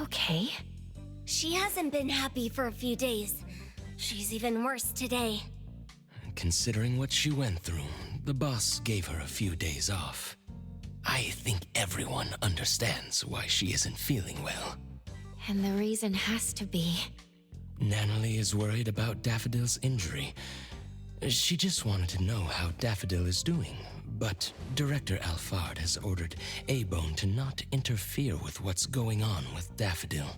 okay? She hasn't been happy for a few days. She's even worse today. Considering what she went through, the boss gave her a few days off. I think everyone understands why she isn't feeling well. And the reason has to be... Nanally is worried about Daffodill's injury. She just wanted to know how Daffodill is doing, but Director Alphard has ordered A-Bone to not interfere with what's going on with Daffodill.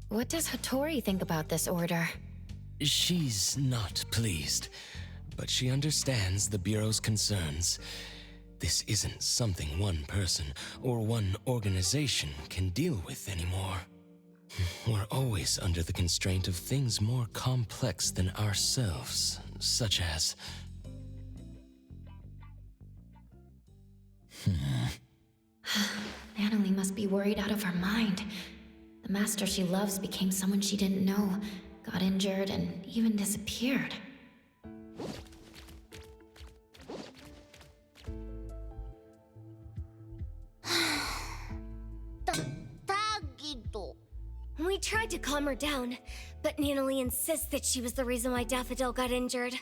What does Hattori think about this order? She's not pleased, but she understands the Bureau's concerns. This isn't something one person or one organization can deal with anymore. We're always under the constraint of things more complex than ourselves, such as... Nanally must be worried out of her mind. The master she loves became someone she didn't know, got injured, and even disappeared. We tried to calm her down, but Nanally insists that she was the reason why Daffodill got injured.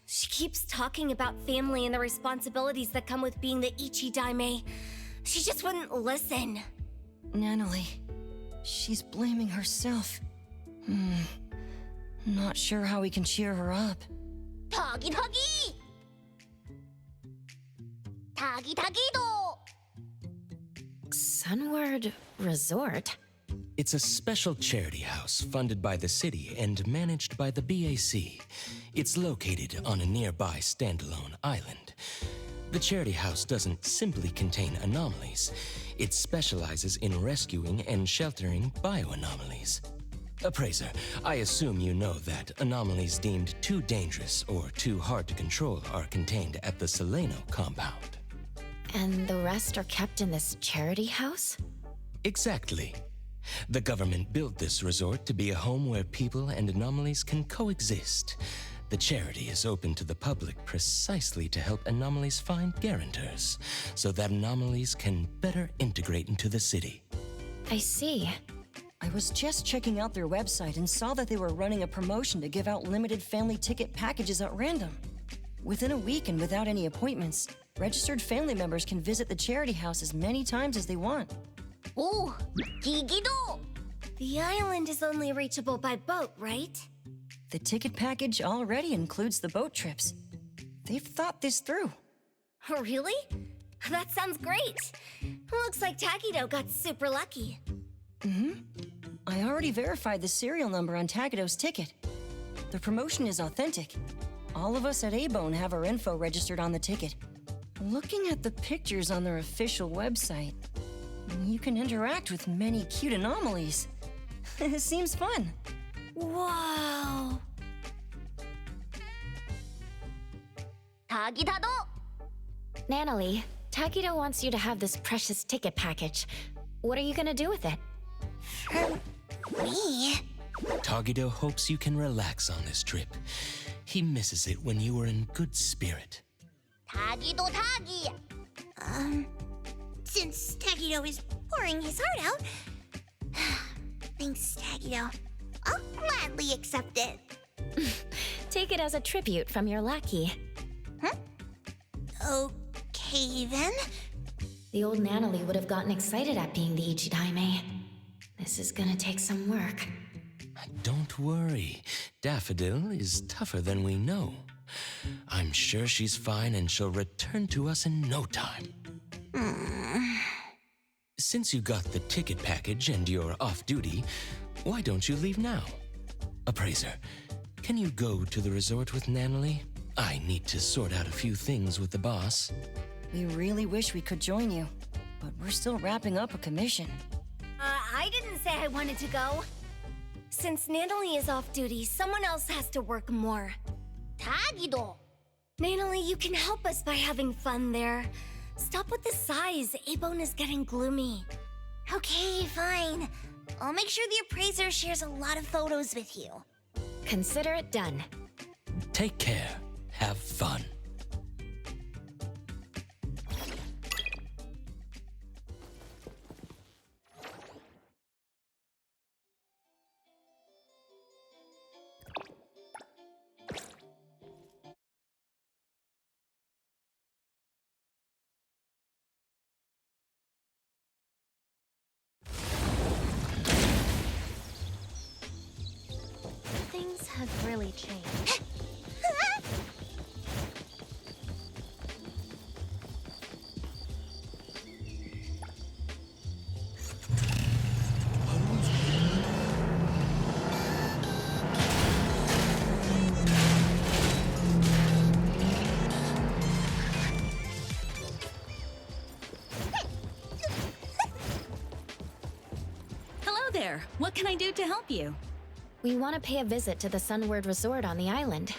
She keeps talking about family and the responsibilities that come with being the Ichi-Daime. She just wouldn't listen. Nanally, she's blaming herself. Not sure how we can cheer her up. Tagi Tagi! Tagi Tagi-do! Sunward Resort? It's a special charity house funded by the city and managed by the BAC. It's located on a nearby standalone island. The charity house doesn't simply contain anomalies. It specializes in rescuing and sheltering bioanomalies. Appraiser, I assume you know that anomalies deemed too dangerous or too hard to control are contained at the Seleno compound. And the rest are kept in this charity house? Exactly. The government built this resort to be a home where people and anomalies can coexist. The charity is open to the public precisely to help anomalies find guarantors, so that anomalies can better integrate into the city. I see. I was just checking out their website and saw that they were running a promotion to give out limited family ticket packages at random. Within a week and without any appointments, registered family members can visit the charity house as many times as they want. Oh, Gigido! The island is only reachable by boat, right? The ticket package already includes the boat trips. They've thought this through. Really? That sounds great! Looks like Takido got super lucky. I already verified the serial number on Takido's ticket. The promotion is authentic. All of us at A-Bone have our info registered on the ticket. Looking at the pictures on their official website, you can interact with many cute anomalies. It seems fun. Whoa! Tagidado! Nanally, Takido wants you to have this precious ticket package. What are you gonna do with it? Me? Tagido hopes you can relax on this trip. He misses it when you were in good spirit. Tagido Tagi! Since Tagido is pouring his heart out... Thanks, Tagido. I'll gladly accept it. Take it as a tribute from your lackey. Okay, then. The old Nanally would have gotten excited at being the Ichi-Daime. This is gonna take some work. Don't worry. Daffodill is tougher than we know. I'm sure she's fine and she'll return to us in no time. Since you got the ticket package and you're off duty, why don't you leave now? Appraiser, can you go to the resort with Nanally? I need to sort out a few things with the boss. We really wish we could join you, but we're still wrapping up a commission. I didn't say I wanted to go. Since Nanally is off duty, someone else has to work more. Tagido! Nanally, you can help us by having fun there. Stop with the sighs. A-Bone is getting gloomy. Okay, fine. I'll make sure the appraiser shares a lot of photos with you. Consider it done. Take care. Have fun. has really changed. Hello there. What can I do to help you? We want to pay a visit to the Sunward Resort on the island.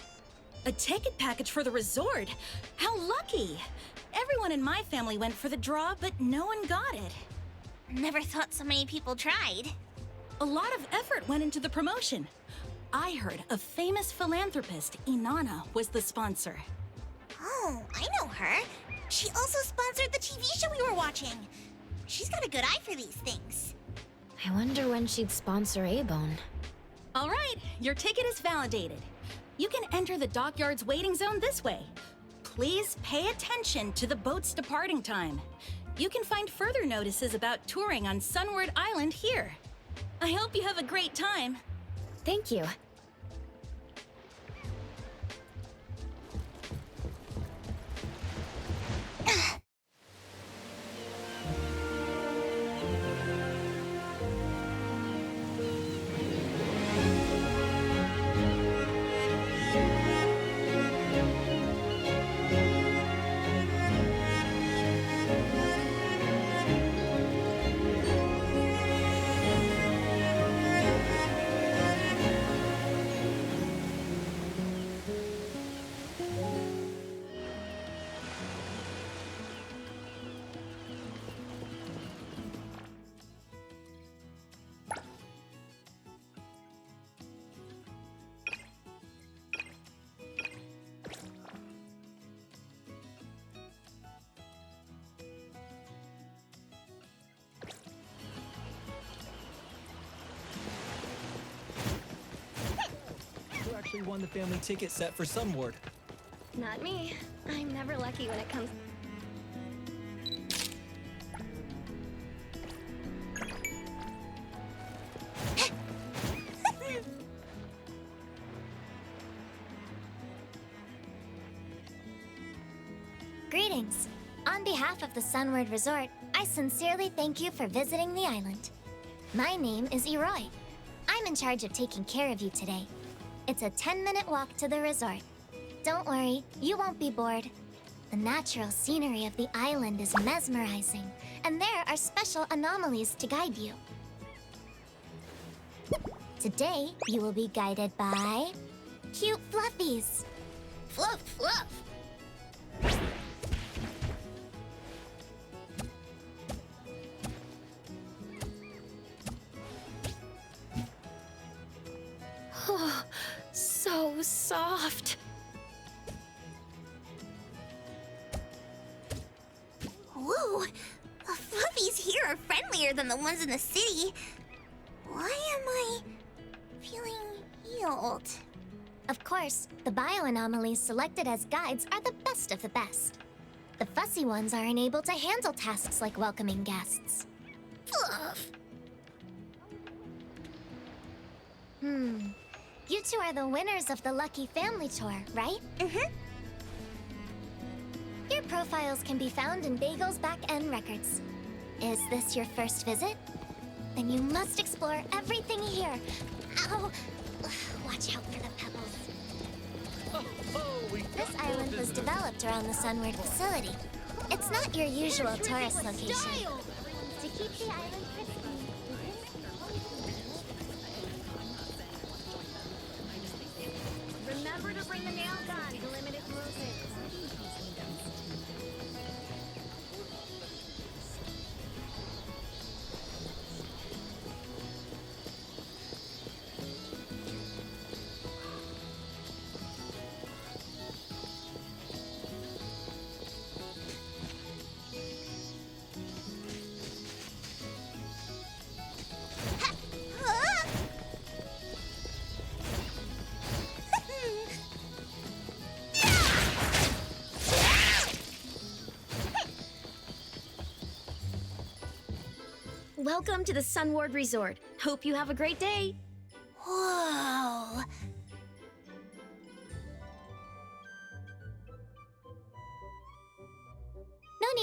A ticket package for the resort? How lucky! Everyone in my family went for the draw, but no one got it. Never thought so many people tried. A lot of effort went into the promotion. I heard a famous philanthropist, Inanna, was the sponsor. Oh, I know her. She also sponsored the TV show we were watching. She's got a good eye for these things. I wonder when she'd sponsor A-Bone. All right, your ticket is validated. You can enter the dockyard's waiting zone this way. Please pay attention to the boat's departing time. You can find further notices about touring on Sunward Island here. I hope you have a great time. Thank you. Who actually won the family ticket set for Sunward? Not me. I'm never lucky when it comes. Greetings. On behalf of the Sunward Resort, I sincerely thank you for visiting the island. My name is Dstroyr. I'm in charge of taking care of you today. It's a 10-minute walk to the resort. Don't worry, you won't be bored. The natural scenery of the island is mesmerizing, and there are special anomalies to guide you. Today, you will be guided by cute fluffies. Fluff, fluff. Oh, so soft. Whoa! The fluffies here are friendlier than the ones in the city. Why am I feeling healed? Of course, the bioanomalies selected as guides are the best of the best. The fussy ones are unable to handle tasks like welcoming guests. Fluff. You two are the winners of the Lucky Family Tour, right? Mm-hmm. Your profiles can be found in Bagel's back-end records. Is this your first visit? Then you must explore everything here. Ow! Watch out for the pebbles. This island was developed around the Sunward facility. It's not your usual tourist location. To keep the island pristine. Remember to bring the nail gun to limited movement. Welcome to the Sunward Resort. Hope you have a great day. Whoa!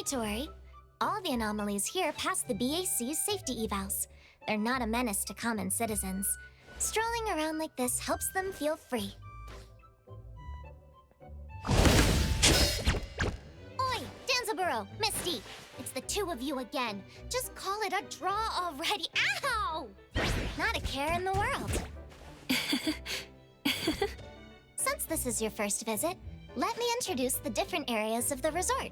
need to worry. All the anomalies here pass the BAC's safety evals. They're not a menace to common citizens. Strolling around like this helps them feel free. Oi, Danzaburo, Misty! It's the two of you again. Just call it a draw already. Ow! Not a care in the world. Since this is your first visit, let me introduce the different areas of the resort.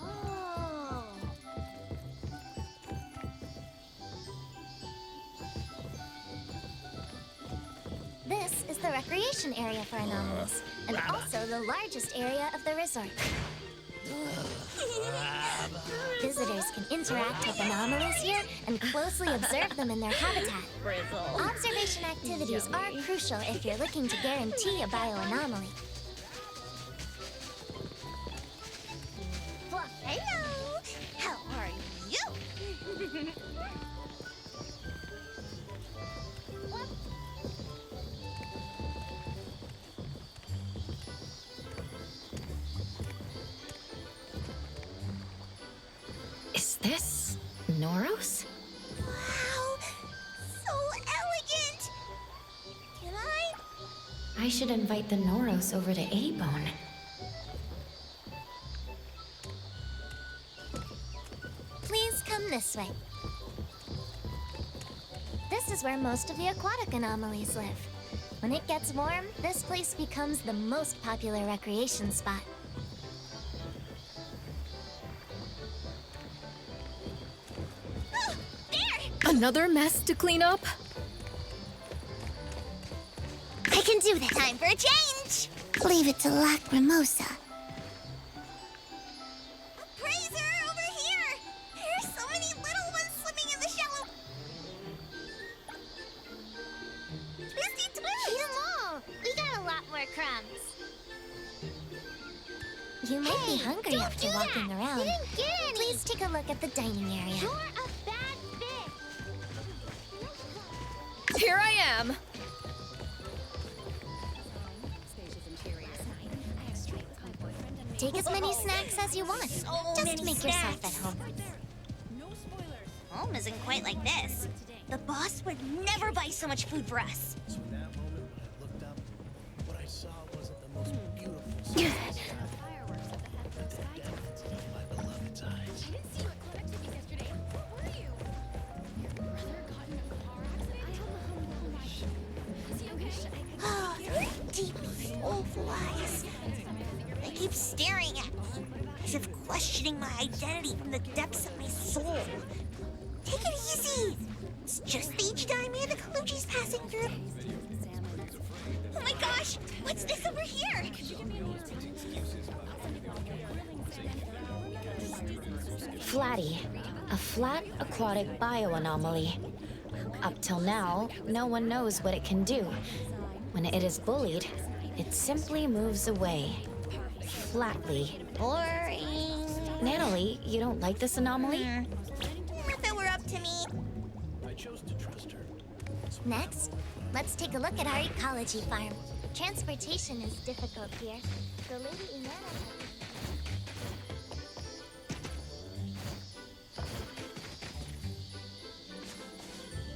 Oh. This is the recreation area for anomalies, and also the largest area of the resort. Visitors can interact with anomalies here and closely observe them in their habitat. Observation activities are crucial if you're looking to guarantee a bioanomaly. Hello! How are you? Is this Noros? Wow! So elegant! Can I should invite the Noros over to A-Bone. Please come this way. This is where most of the aquatic anomalies live. When it gets warm, this place becomes the most popular recreation spot. Another mess to clean up? I can do that. Time for a change! Leave it to Lacrimosa. Appraiser, over here! There's so many little ones swimming in the shallow... Twisty twist! Eat them all! We got a lot more crumbs. You might be hungry after walking around. Didn't get any. Please take a look at the dining area. You're a bad fish! Here I am! Take as many snacks as you want. Just make yourself at home. Home isn't quite like this. The boss would never buy so much food for us. From that moment when I looked up, what I saw wasn't the most beautiful sight. But the depth of my beloved's eyes. Oh, deep, awful eyes. They keep staring at me, as if questioning my identity from the depths of my soul. Take it easy. It's just the Dstroyr the Kaluji's passing through. Oh my gosh, what's this over here? Flatty, a flat aquatic bioanomaly. Up till now, no one knows what it can do. When it is bullied, it simply moves away. Flatly. Boring. Nanally, you don't like this anomaly? If it were up to me. I chose to trust her. Next, let's take a look at our ecology farm. Transportation is difficult here. So Lady Inanna...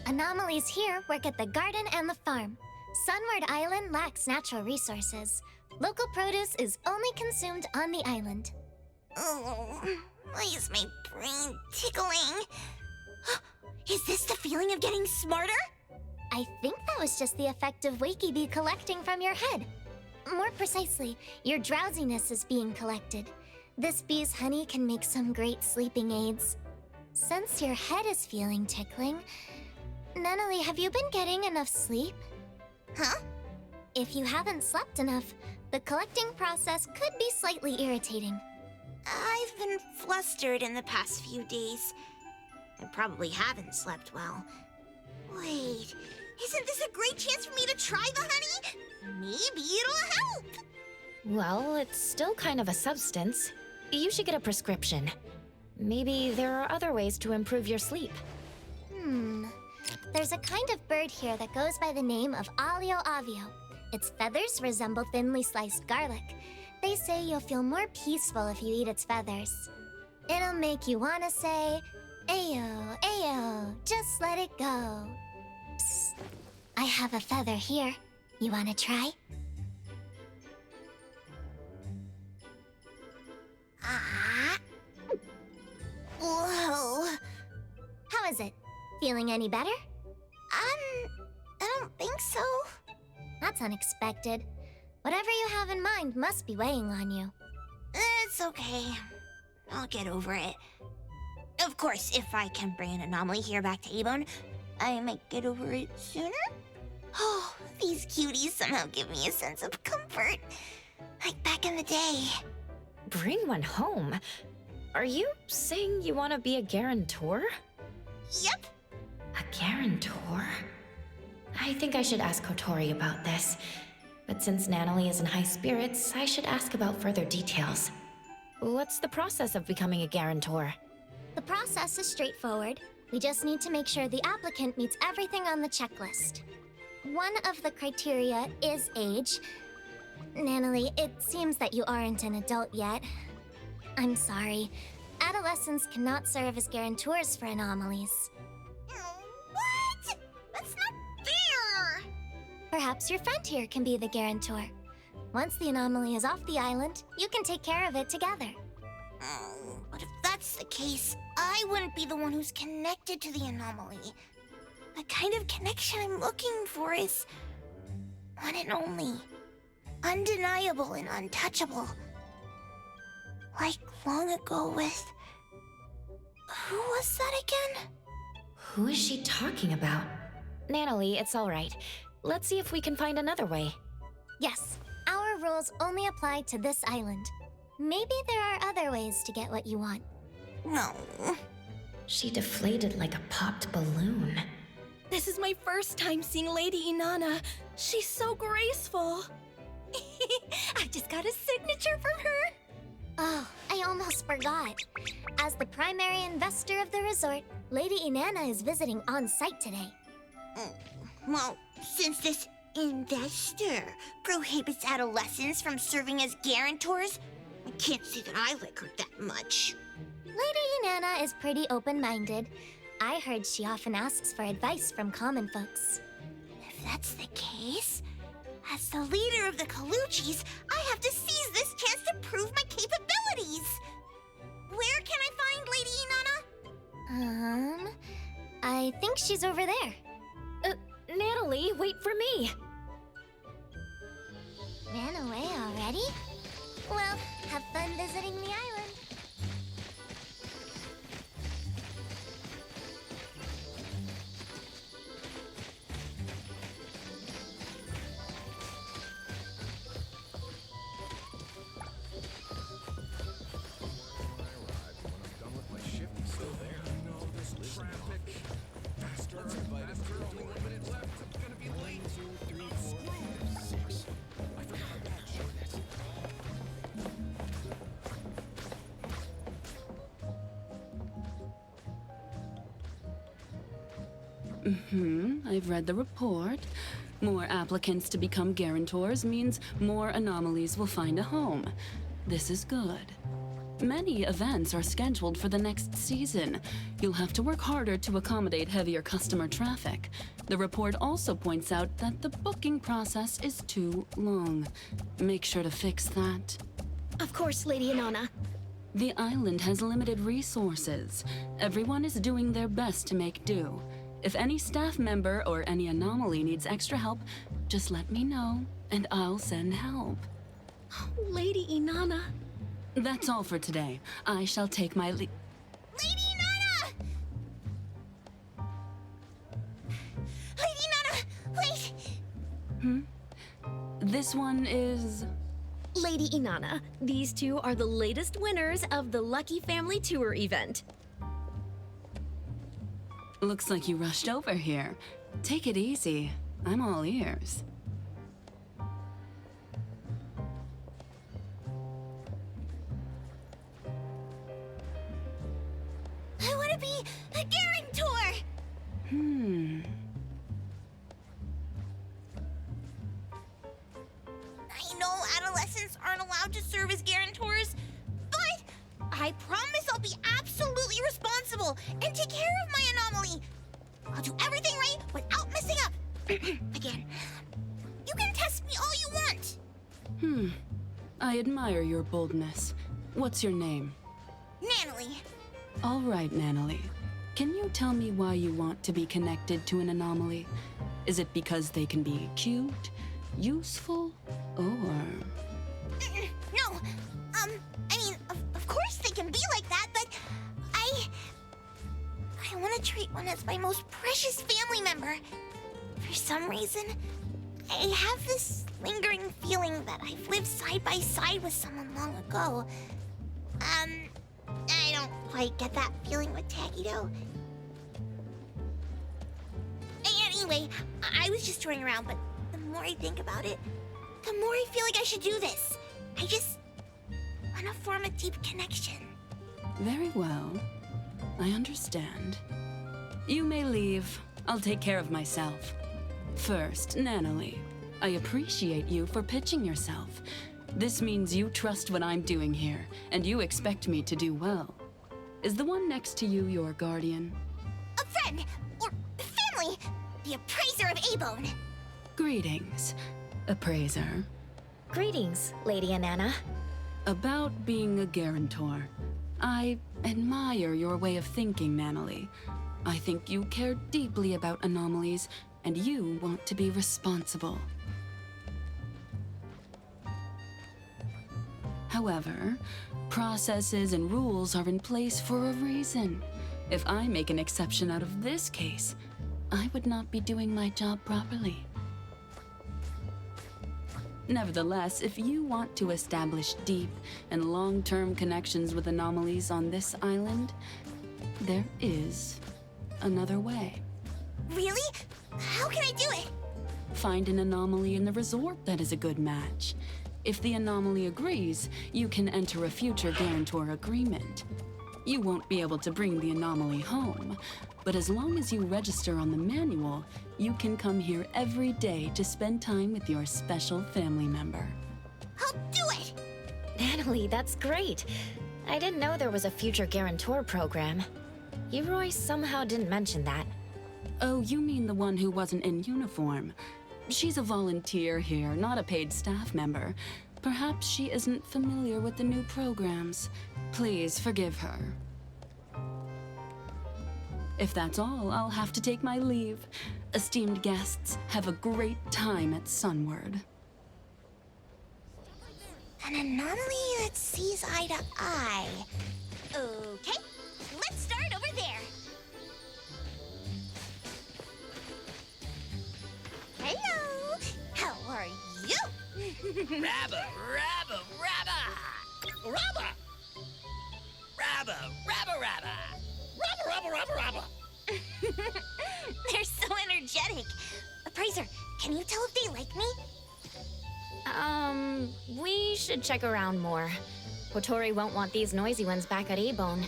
Anomalies here work at the garden and the farm. Sunward Island lacks natural resources. Local produce is only consumed on the island. Oh, why is my brain tickling? Is this the feeling of getting smarter? I think that was just the effect of Wakey Bee collecting from your head. More precisely, your drowsiness is being collected. This bee's honey can make some great sleeping aids. Since your head is feeling tickling, Nanally, have you been getting enough sleep? Huh? If you haven't slept enough, the collecting process could be slightly irritating. I've been flustered in the past few days. I probably haven't slept well. Wait, isn't this a great chance for me to try the honey? Maybe it'll help! Well, it's still kind of a substance. You should get a prescription. Maybe there are other ways to improve your sleep. There's a kind of bird here that goes by the name of Alio Avio. Its feathers resemble thinly sliced garlic. They say you'll feel more peaceful if you eat its feathers. It'll make you wanna say, Ayo, ayo, just let it go. Psst. I have a feather here. You wanna try? Ah. Whoa. How is it? Feeling any better? I don't think so. That's unexpected. Whatever you have in mind must be weighing on you. It's okay. I'll get over it. Of course, if I can bring an anomaly here back to Abone, I might get over it sooner. Oh, these cuties somehow give me a sense of comfort. Like back in the day. Bring one home? Are you saying you want to be a guarantor? Yep. A guarantor? I think I should ask Kotori about this. But since Nanally is in high spirits, I should ask about further details. What's the process of becoming a guarantor? The process is straightforward. We just need to make sure the applicant meets everything on the checklist. One of the criteria is age. Nanally, it seems that you aren't an adult yet. I'm sorry. Adolescents cannot serve as guarantors for anomalies. What? That's not fair! Perhaps your friend here can be the guarantor. Once the anomaly is off the island, you can take care of it together. Oh, but if that's the case, I wouldn't be the one who's connected to the anomaly. The kind of connection I'm looking for is one and only. Undeniable and untouchable. Like long ago with... Who was that again? Who is she talking about? Nanally, it's all right. Let's see if we can find another way. Yes, our rules only apply to this island. Maybe there are other ways to get what you want. No. She deflated like a popped balloon. This is my first time seeing Lady Inanna. She's so graceful. I just got a signature from her. Oh, I almost forgot. As the primary investor of the resort, Lady Inanna is visiting on site today. Well, since this investor prohibits adolescents from serving as guarantors, I can't say that I like her that much. Lady Inanna is pretty open-minded. I heard she often asks for advice from common folks. If that's the case, as the leader of the Colucci's, I have to seize this chance to prove my capabilities. Where can I find Lady Inanna? I think she's over there. Nanally, wait for me! Ran away already? Well, have fun visiting the island. I've read the report. More applicants to become guarantors means more anomalies will find a home. This is good. Many events are scheduled for the next season. You'll have to work harder to accommodate heavier customer traffic. The report also points out that the booking process is too long. Make sure to fix that. Of course, Lady Inanna. The island has limited resources. Everyone is doing their best to make do. If any staff member or any anomaly needs extra help, just let me know, and I'll send help. Oh, Lady Inanna. That's all for today. I shall take my Lady Inanna! Lady Inanna, wait! This one is... Lady Inanna, these two are the latest winners of the Lucky Family Tour event. Looks like you rushed over here. Take it easy. I'm all ears. I want to be a guarantor! I I know adolescents aren't allowed to serve as guarantors, but I promise I'll be absolutely responsible and take care of my anomaly. I'll do everything right without messing up. Again. You can test me all you want. I admire your boldness. What's your name? Nanally. All right, Nanally. Can you tell me why you want to be connected to an anomaly? Is it because they can be cute, useful, or... No. I mean, of course they can be like that, but I want to treat one as my most precious family member. For some reason, I have this lingering feeling that I've lived side by side with someone long ago. I don't quite get that feeling with Taggy, though. Anyway, I was just toying around, but the more I think about it, the more I feel like I should do this. I just want to form a deep connection. Very well. I understand. You may leave. I'll take care of myself. First, Nanally, I appreciate you for pitching yourself. This means you trust what I'm doing here, and you expect me to do well. Is the one next to you your guardian? A friend, or family, the appraiser of Abone. Greetings, appraiser. Greetings, Lady Inanna. About being a guarantor. I admire your way of thinking, Nanally. I think you care deeply about anomalies, and you want to be responsible. However, processes and rules are in place for a reason. If I make an exception out of this case, I would not be doing my job properly. Nevertheless, if you want to establish deep and long-term connections with anomalies on this island, there is another way. Really? How can I do it? Find an anomaly in the resort that is a good match. If the anomaly agrees, you can enter a future guarantor agreement. You won't be able to bring the anomaly home, but as long as you register on the manual, you can come here every day to spend time with your special family member. I'll do it! Nanally, that's great. I didn't know there was a future guarantor program. Dstroyr somehow didn't mention that. Oh, you mean the one who wasn't in uniform. She's a volunteer here, not a paid staff member. Perhaps she isn't familiar with the new programs. Please forgive her. If that's all, I'll have to take my leave. Esteemed guests, have a great time at Sunward. An anomaly that sees eye to eye. Okay, let's start over there. Hello, how are you? Rabba, rabba, rabba! Rabba! Rabba, rabba, rabba! Rabba, rabba, rabba, rabba! They're so energetic. Appraiser, can you tell if they like me? We should check around more. Kotori won't want these noisy ones back at Abone.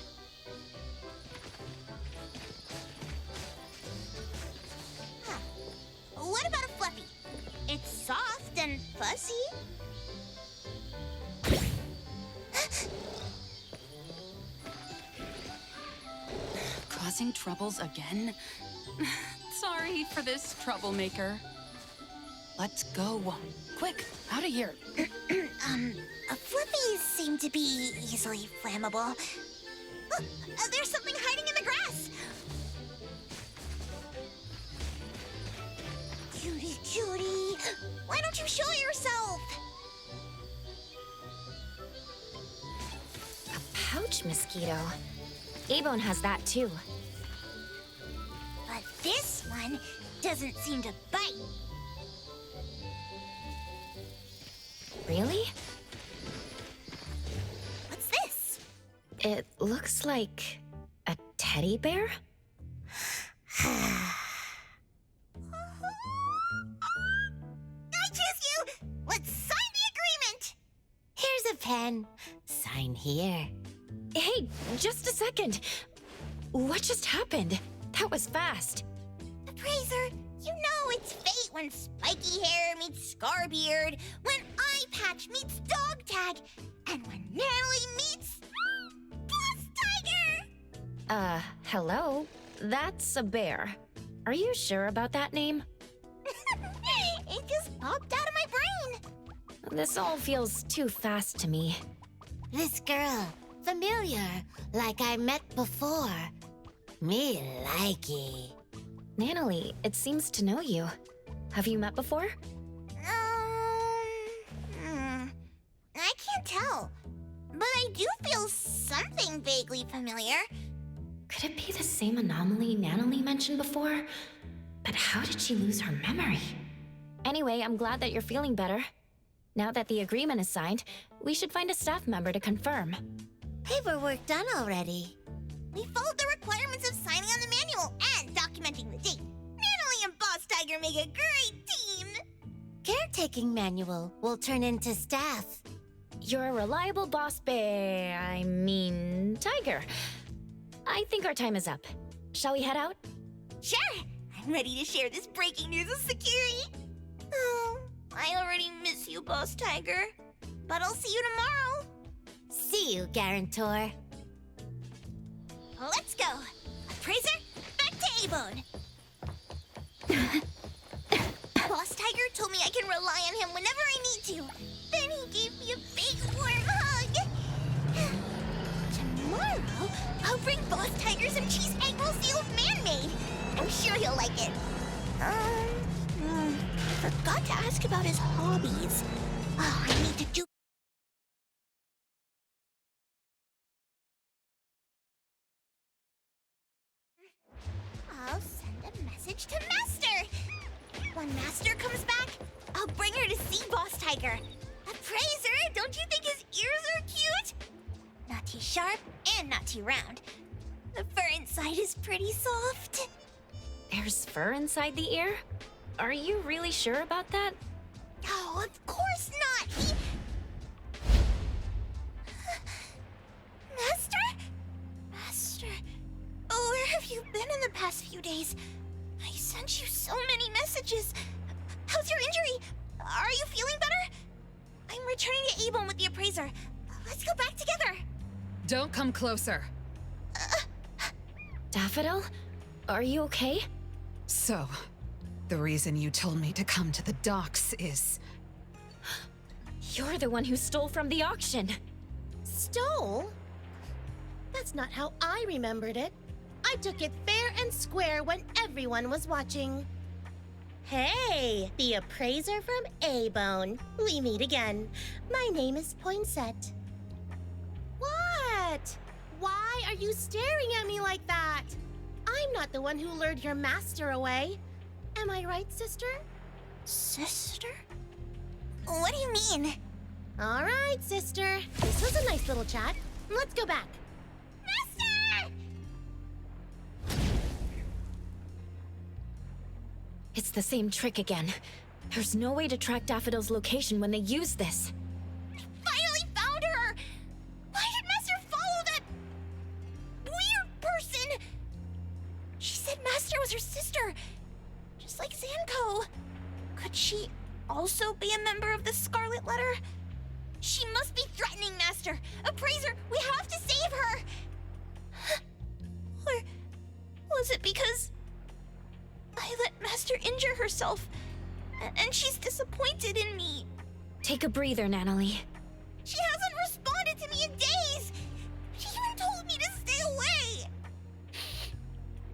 Huh. What about a fluffy? It's soft and fuzzy. Causing troubles again? Sorry for this troublemaker. Let's go. Quick, out of here. Fluffies seem to be easily flammable. Look, there's something hiding in the grass. Cutie, cutie, why don't you show yourself? A pouch mosquito. Abone has that too. But this one doesn't seem to bite. Really? What's this? It looks like a teddy bear? I choose you! Let's sign the agreement! Here's a pen. Sign here. Hey, just a second. What just happened? That was fast. Appraiser, you know it's fate when spiky hair meets Scarbeard, when I Patch meets Dog Tag, and when Nanally meets Boss Tiger! Hello? That's a bear. Are you sure about that name? It just popped out of my brain. This all feels too fast to me. This girl, familiar, like I met before. Me likey. Nanally, it seems to know you. Have you met before? I can't tell. But I do feel something vaguely familiar. Could it be the same anomaly Nanally mentioned before? But how did she lose her memory? Anyway, I'm glad that you're feeling better. Now that the agreement is signed, we should find a staff member to confirm. Paperwork done already. We followed the requirements of signing on the manual and documenting the date. Nanally and Boss Tiger make a great team. Caretaking manual will turn into staff. You're a reliable boss tiger. I think our time is up. Shall we head out? Sure, I'm ready to share this breaking news with security. Oh, I already miss you, Boss Tiger. But I'll see you tomorrow. See you, Guarantor. Let's go. Appraiser, back to A-Bone. Boss Tiger told me I can rely on him whenever I need to. Then he gave me a big warm hug. Tomorrow, I'll bring Boss Tiger some cheese egg roll sealed man-made. I'm sure he'll like it. Forgot to ask about his hobbies. Oh, I need to do... I'll send a message to Master. When Master comes back, I'll bring her to see Boss Tiger. Appraiser, don't you think his ears are cute? Not too sharp and not too round. The fur inside is pretty soft. There's fur inside the ear? Are you really sure about that? Oh, of course not. Master, where have you been in the past few days? I sent you so many messages. How's your injury? Are you feeling better? I'm returning to A-Bone with the appraiser. Let's go back together. Don't come closer. Daffodill? Are you okay? So, the reason you told me to come to the docks is... You're the one who stole from the auction. Stole? That's not how I remembered it. I took it fair and square when everyone was watching. Hey, the appraiser from A-Bone. We meet again. My name is Poinsett. What? Why are you staring at me like that? I'm not the one who lured your master away. Am I right, sister? Sister? What do you mean? All right, sister. This was a nice little chat. Let's go back. Master! It's the same trick again. There's no way to track Daffodill's location when they use this. Finally found her! Why did Master follow that weird person? She said Master was her sister, just like Zanko. Could she also be a member of the Scarlet Letter? She must be threatening Master. Appraiser, we have to save her! Or was it because I let Master injure herself, and she's disappointed in me? Take a breather, Nanally. She hasn't responded to me in days! She even told me to stay away!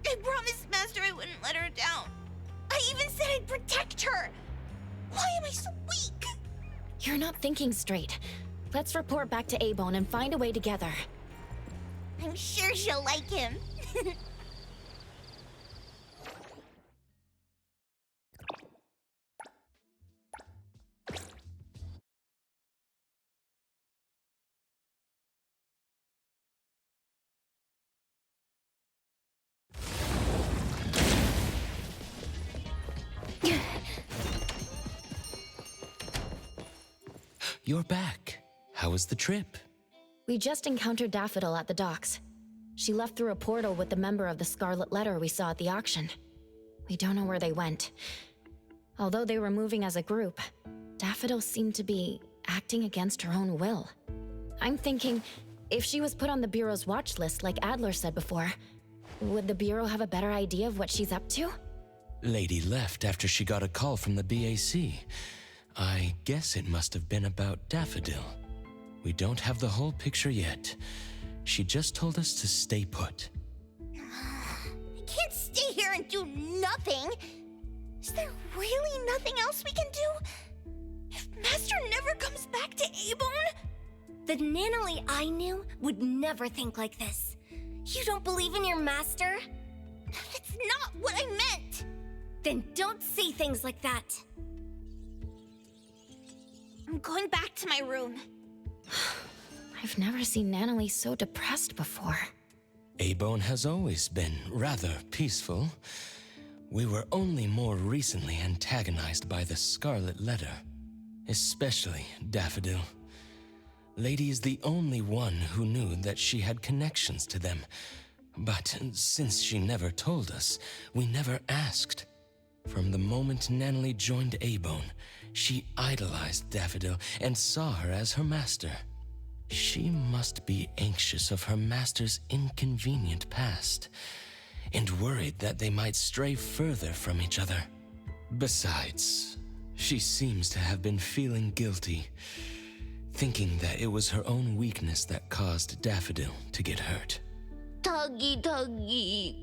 I promised Master I wouldn't let her down. I even said I'd protect her! Why am I so weak? You're not thinking straight. Let's report back to A-Bone and find a way together. I'm sure she'll like him. You're back. How was the trip? We just encountered Daffodill at the docks. She left through a portal with the member of the Scarlet Letter we saw at the auction. We don't know where they went. Although they were moving as a group, Daffodill seemed to be acting against her own will. I'm thinking, if she was put on the Bureau's watch list like Adler said before, would the Bureau have a better idea of what she's up to? Lady left after she got a call from the BAC. I guess it must have been about Daffodill. We don't have the whole picture yet. She just told us to stay put. I can't stay here and do nothing. Is there really nothing else we can do? If Master never comes back to Abone? The Nanally I knew would never think like this. You don't believe in your master? That's not what I meant! Then don't say things like that. I'm going back to my room. I've never seen Nanally so depressed before. Abone has always been rather peaceful. We were only more recently antagonized by the Scarlet Letter, especially Daffodill. Lady is the only one who knew that she had connections to them, but since she never told us, we never asked. From the moment Nanally joined Abone, she idolized Daffodill and saw her as her master. She must be anxious of her master's inconvenient past, and worried that they might stray further from each other. Besides, she seems to have been feeling guilty, thinking that it was her own weakness that caused Daffodill to get hurt. Tuggy.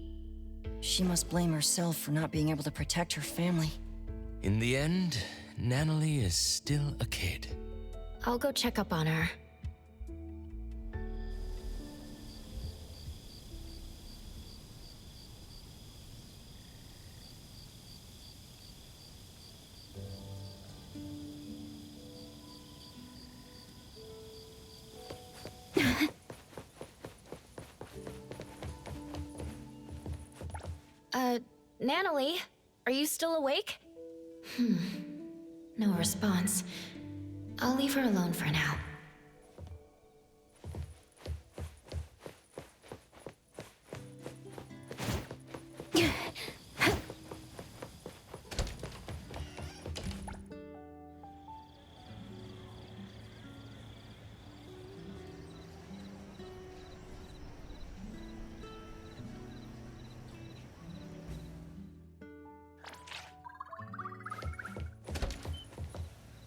She must blame herself for not being able to protect her family. In the end, Nanally is still a kid. I'll go check up on her. Nanally, are you still awake? No response. I'll leave her alone for now.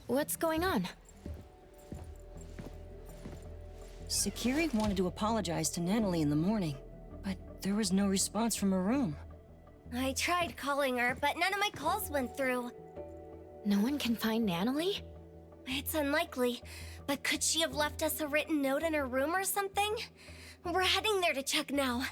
What's going on? Sakiri wanted to apologize to Nanally in the morning, but there was no response from her room. I tried calling her, but none of my calls went through. No one can find Nanally? It's unlikely, but could she have left us a written note in her room or something? We're heading there to check now.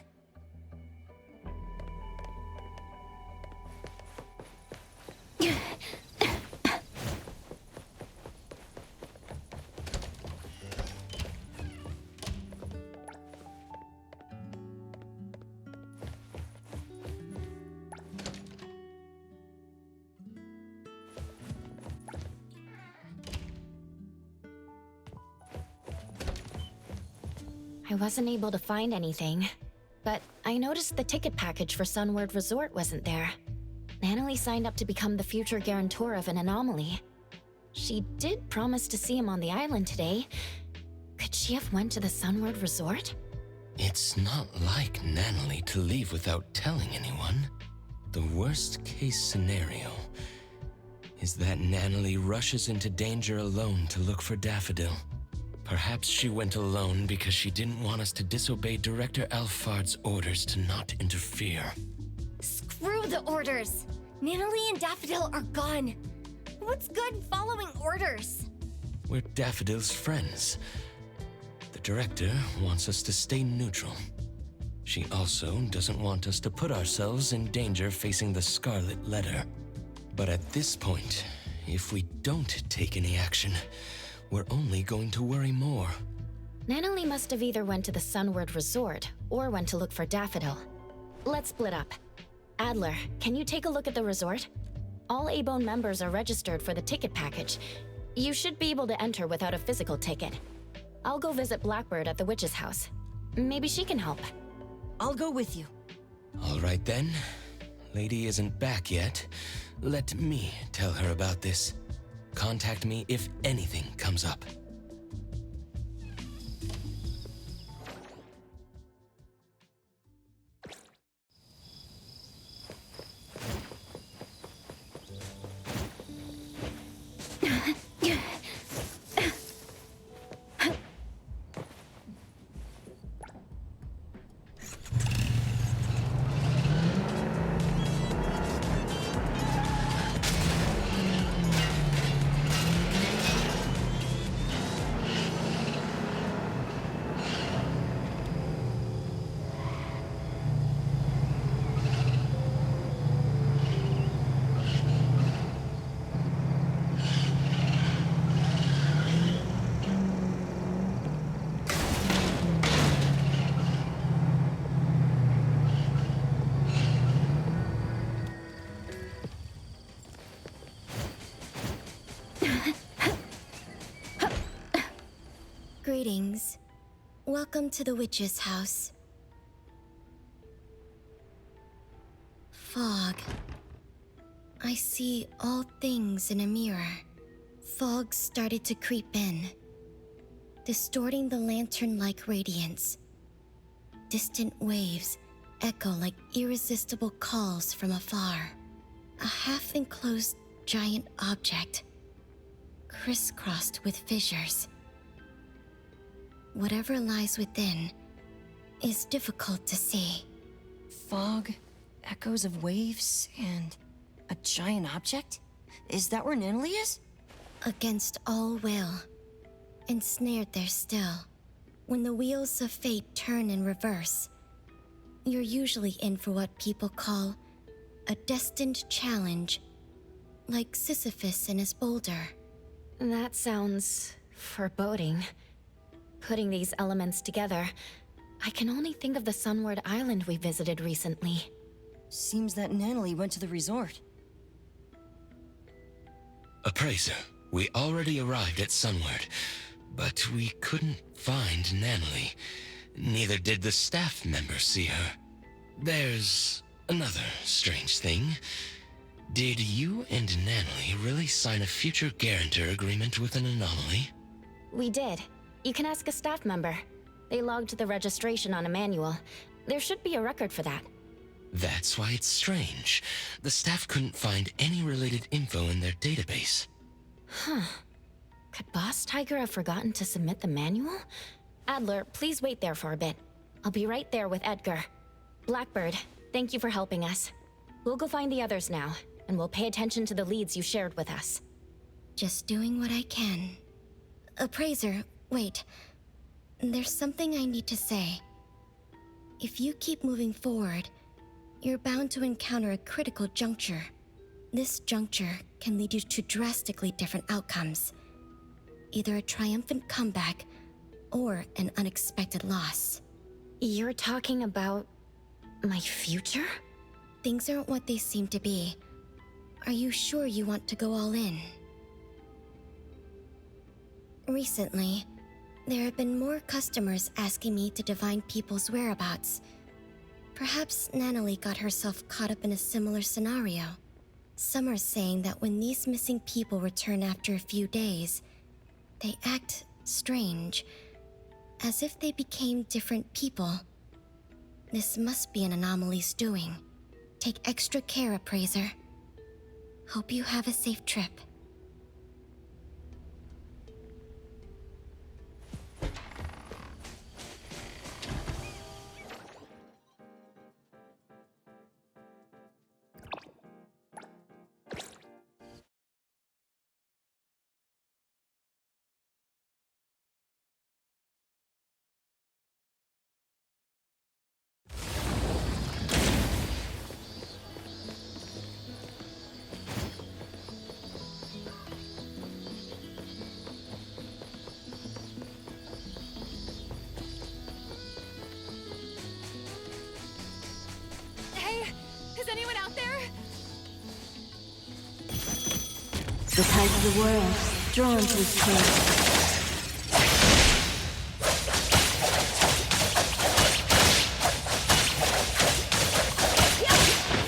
I wasn't able to find anything, but I noticed the ticket package for Sunward Resort wasn't there. Nanally signed up to become the future guarantor of an anomaly. She did promise to see him on the island today. Could she have went to the Sunward Resort? It's not like Nanally to leave without telling anyone. The worst case scenario is that Nanally rushes into danger alone to look for Daffodill. Perhaps she went alone because she didn't want us to disobey Director Alfard's orders to not interfere. Screw the orders! Nanally and Daffodill are gone. What's good following orders? We're Daffodill's friends. The Director wants us to stay neutral. She also doesn't want us to put ourselves in danger facing the Scarlet Letter. But at this point, if we don't take any action, we're only going to worry more. Nanally must have either went to the Sunward Resort or went to look for Daffodill. Let's split up. Adler, can you take a look at the resort? All Abone members are registered for the ticket package. You should be able to enter without a physical ticket. I'll go visit Blackbird at the witch's house. Maybe she can help. I'll go with you. All right then. Lady isn't back yet. Let me tell her about this. Contact me if anything comes up. Greetings. Welcome to the witch's house. Fog. I see all things in a mirror. Fog started to creep in, distorting the lantern-like radiance. Distant waves echo like irresistible calls from afar. A half-enclosed giant object, crisscrossed with fissures. Whatever lies within is difficult to see. Fog, echoes of waves, and a giant object? Is that where Nanally is? Against all will, ensnared there still. When the wheels of fate turn in reverse, you're usually in for what people call a destined challenge, like Sisyphus and his boulder. That sounds foreboding. Putting these elements together, I can only think of the Sunward Island we visited recently. Seems that Nanally went to the resort. Appraiser, we already arrived at Sunward, but we couldn't find Nanally. Neither did the staff members see her. There's another strange thing. Did you and Nanally really sign a future guarantor agreement with an anomaly? We did. You can ask a staff member. They logged the registration on a manual. There should be a record for that. That's why it's strange. The staff couldn't find any related info in their database. Huh. Could Boss Tiger have forgotten to submit the manual? Adler, please wait there for a bit. I'll be right there with Edgar. Blackbird, thank you for helping us. We'll go find the others now, and we'll pay attention to the leads you shared with us. Just doing what I can. Appraiser, wait. There's something I need to say. If you keep moving forward, you're bound to encounter a critical juncture. This juncture can lead you to drastically different outcomes. Either a triumphant comeback, or an unexpected loss. You're talking about my future? Things aren't what they seem to be. Are you sure you want to go all in? Recently, there have been more customers asking me to divine people's whereabouts. Perhaps Nanally got herself caught up in a similar scenario. Some are saying that when these missing people return after a few days, they act strange, as if they became different people. This must be an anomaly's doing. Take extra care, Appraiser. Hope you have a safe trip. The tide of the world, drawn to its place.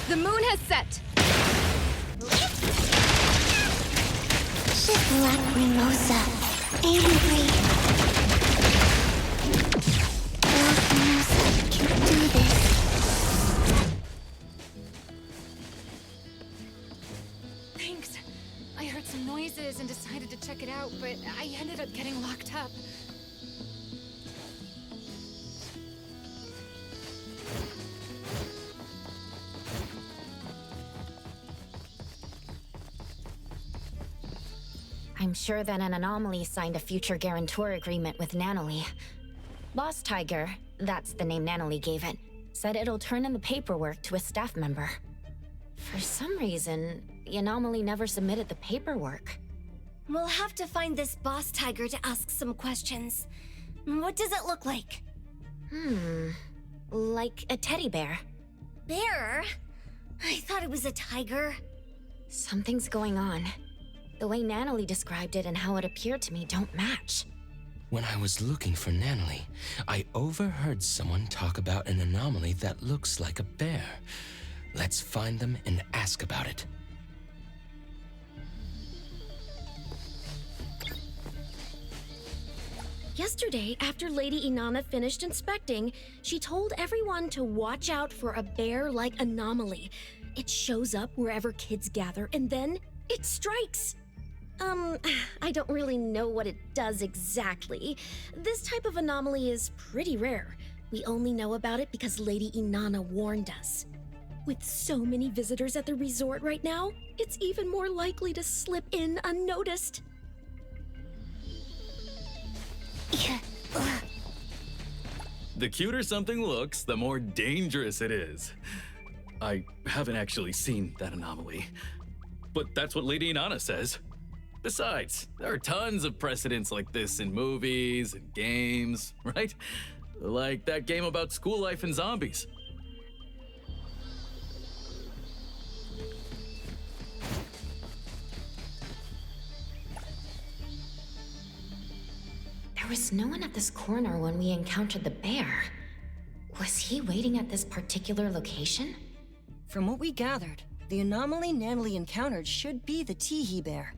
The moon has set. This Lacrimosa. Angry. Lacrimosa can do this. Thanks. I heard some noises and decided to check it out, but I ended up getting locked up. I'm sure that an anomaly signed a future guarantor agreement with Nanally. Boss Tiger, that's the name Nanally gave it, said it'll turn in the paperwork to a staff member. For some reason, the anomaly never submitted the paperwork. We'll have to find this boss tiger to ask some questions. What does it look like? Like a teddy bear. Bear? I thought it was a tiger. Something's going on. The way Nanally described it and how it appeared to me don't match. When I was looking for Nanally, I overheard someone talk about an anomaly that looks like a bear. Let's find them and ask about it. Yesterday, after Lady Inanna finished inspecting, she told everyone to watch out for a bear-like anomaly. It shows up wherever kids gather, and then it strikes. I don't really know what it does exactly. This type of anomaly is pretty rare. We only know about it because Lady Inanna warned us. With so many visitors at the resort right now, it's even more likely to slip in unnoticed. The cuter something looks, the more dangerous it is. I haven't actually seen that anomaly, but that's what Lady Inanna says. Besides, there are tons of precedents like this in movies and games, right? Like that game about school life and zombies. There was no one at this corner when we encountered the bear. Was he waiting at this particular location? From what we gathered, the anomaly Nanally encountered should be the Teehee bear.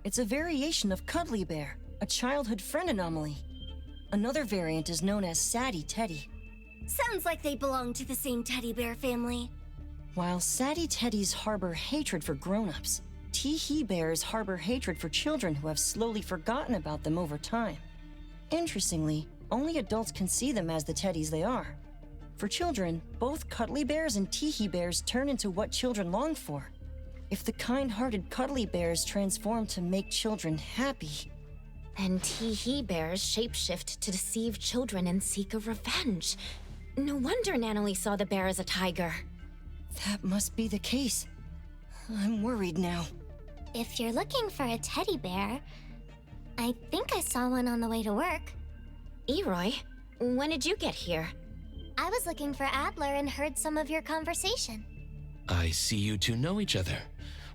It's a variation of Cuddly Bear, a childhood friend anomaly. Another variant is known as Sadie Teddy. Sounds like they belong to the same teddy bear family. While Sadie Teddies harbor hatred for grown-ups, Teehee bears harbor hatred for children who have slowly forgotten about them over time. Interestingly, only adults can see them as the teddies they are. For children, both Cuddly Bears and Teehee bears turn into what children long for. If the kind-hearted Cuddly Bears transform to make children happy, then Teehee bears shapeshift to deceive children and seek a revenge. No wonder Nanally saw the bear as a tiger. That must be the case. I'm worried now. If you're looking for a teddy bear, I think I saw one on the way to work. Eroy, when did you get here? I was looking for Adler and heard some of your conversation. I see you two know each other.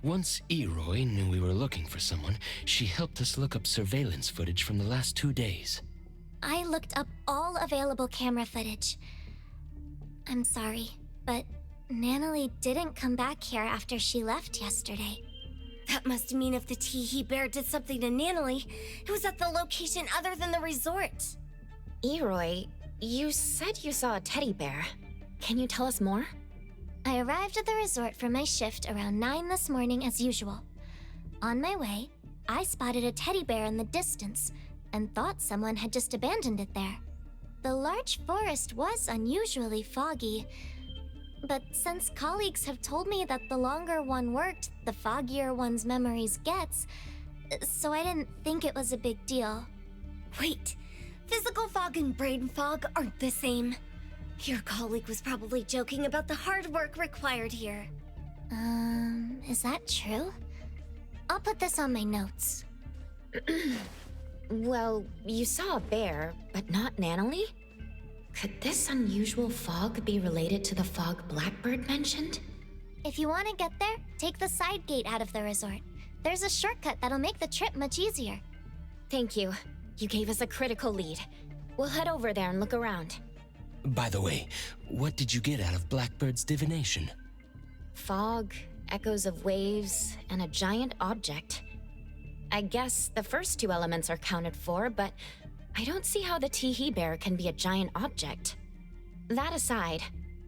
Once Eroy knew we were looking for someone, she helped us look up surveillance footage from the last 2 days. I looked up all available camera footage. I'm sorry, but Nanally didn't come back here after she left yesterday. That must mean if the Teehee bear did something to Nanally, it was at the location other than the resort. Eroy, you said you saw a teddy bear. Can you tell us more? I arrived at the resort for my shift around 9 this morning as usual. On my way, I spotted a teddy bear in the distance and thought someone had just abandoned it there. The large forest was unusually foggy, but since colleagues have told me that the longer one worked, the foggier one's memories gets, so I didn't think it was a big deal. Wait, physical fog and brain fog aren't the same. Your colleague was probably joking about the hard work required here. Is that true? I'll put this on my notes. Well, you saw a bear, but not Nanally? Could this unusual fog be related to the fog Blackbird mentioned? If you want to get there, take the side gate out of the resort. There's a shortcut that'll make the trip much easier. Thank you. You gave us a critical lead. We'll head over there and look around. By the way, what did you get out of Blackbird's divination? Fog, echoes of waves, and a giant object. I guess the first two elements are counted for, but I don't see how the Teehee bear can be a giant object. That aside,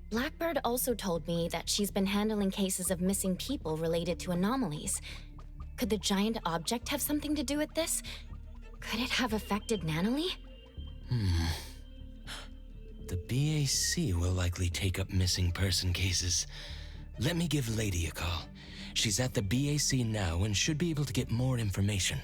Blackbird also told me that she's been handling cases of missing people related to anomalies. Could the giant object have something to do with this? Could it have affected Nanally? The BAC will likely take up missing person cases. Let me give Lady a call. She's at the BAC now and should be able to get more information.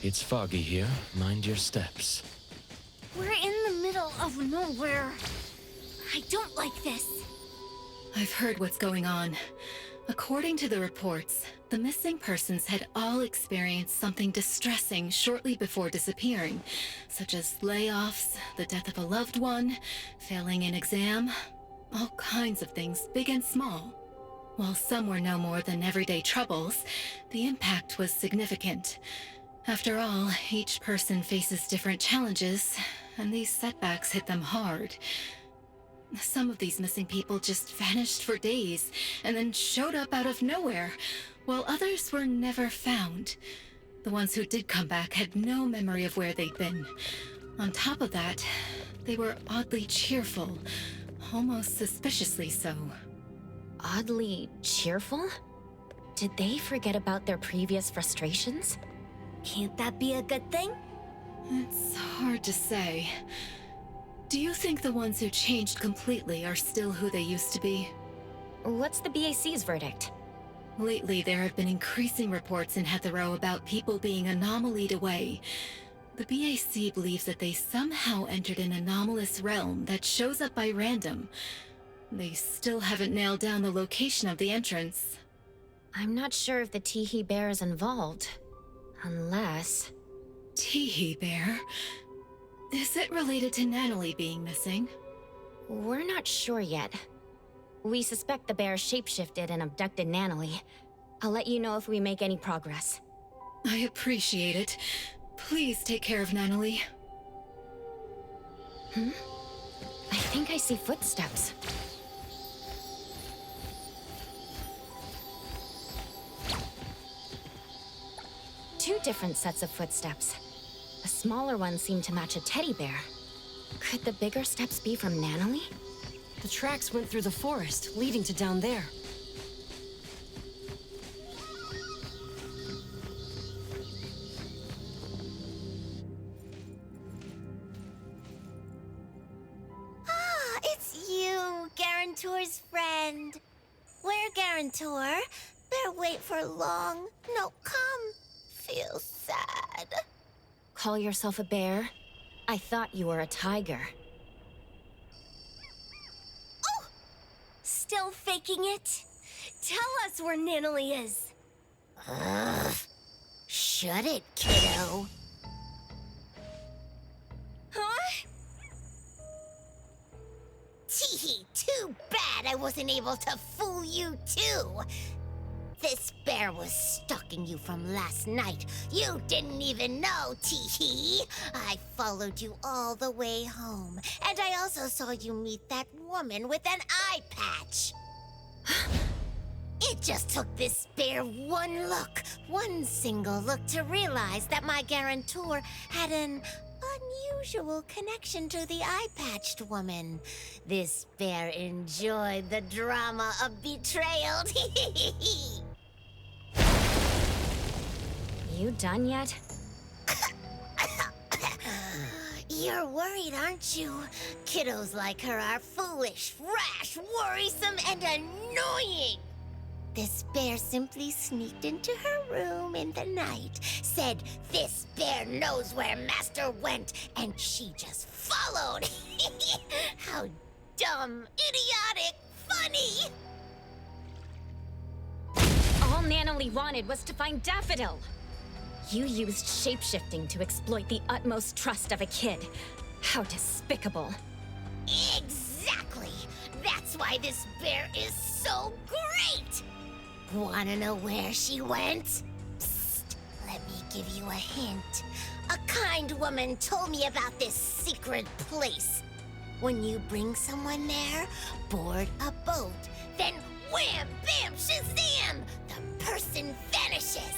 It's foggy here. Mind your steps. We're in the middle of nowhere. I don't like this. I've heard what's going on. According to the reports, the missing persons had all experienced something distressing shortly before disappearing, such as layoffs, the death of a loved one, failing an exam, all kinds of things, big and small. While some were no more than everyday troubles, the impact was significant. After all, each person faces different challenges, and these setbacks hit them hard. Some of these missing people just vanished for days, and then showed up out of nowhere, while others were never found. The ones who did come back had no memory of where they'd been. On top of that, they were oddly cheerful, almost suspiciously so. Oddly cheerful? Did they forget about their previous frustrations? Can't that be a good thing? It's hard to say. Do you think the ones who changed completely are still who they used to be? What's the BAC's verdict? Lately, there have been increasing reports in Heathrow about people being anomalied away. The BAC believes that they somehow entered an anomalous realm that shows up by random. They still haven't nailed down the location of the entrance. I'm not sure if the Teehee bear is involved. Unless... Teehee bear? Is it related to Nanally being missing? We're not sure yet. We suspect the bear shapeshifted and abducted Nanally. I'll let you know if we make any progress. I appreciate it. Please take care of Nanally. I think I see footsteps. Two different sets of footsteps. The smaller ones seem to match a teddy bear. Could the bigger steps be from Nanally? The tracks went through the forest, leading to down there. Ah, it's you, Garantor's friend. Where, Garantor? Better wait for long. No, come. Feel sad. Call yourself a bear? I thought you were a tiger. Oh! Still faking it? Tell us where Nanally is. Shut it, kiddo. Huh? Teehee, too bad I wasn't able to fool you too. This bear was stalking you from last night. You didn't even know, Teehee. I followed you all the way home. And I also saw you meet that woman with an eye patch. It just took this bear one single look to realize that my guarantor had an unusual connection to the eye-patched woman. This bear enjoyed the drama of betrayal. You done yet? You're worried, aren't you? Kiddos like her are foolish, rash, worrisome, and annoying. This bear simply sneaked into her room in the night, said this bear knows where Master went, and she just followed. How dumb, idiotic, funny! All Nanally wanted was to find Daffodill. You used shapeshifting to exploit the utmost trust of a kid. How despicable. Exactly! That's why this bear is so great! Wanna know where she went? Psst, let me give you a hint. A kind woman told me about this secret place. When you bring someone there, board a boat, then wham, bam, shazam! The person vanishes.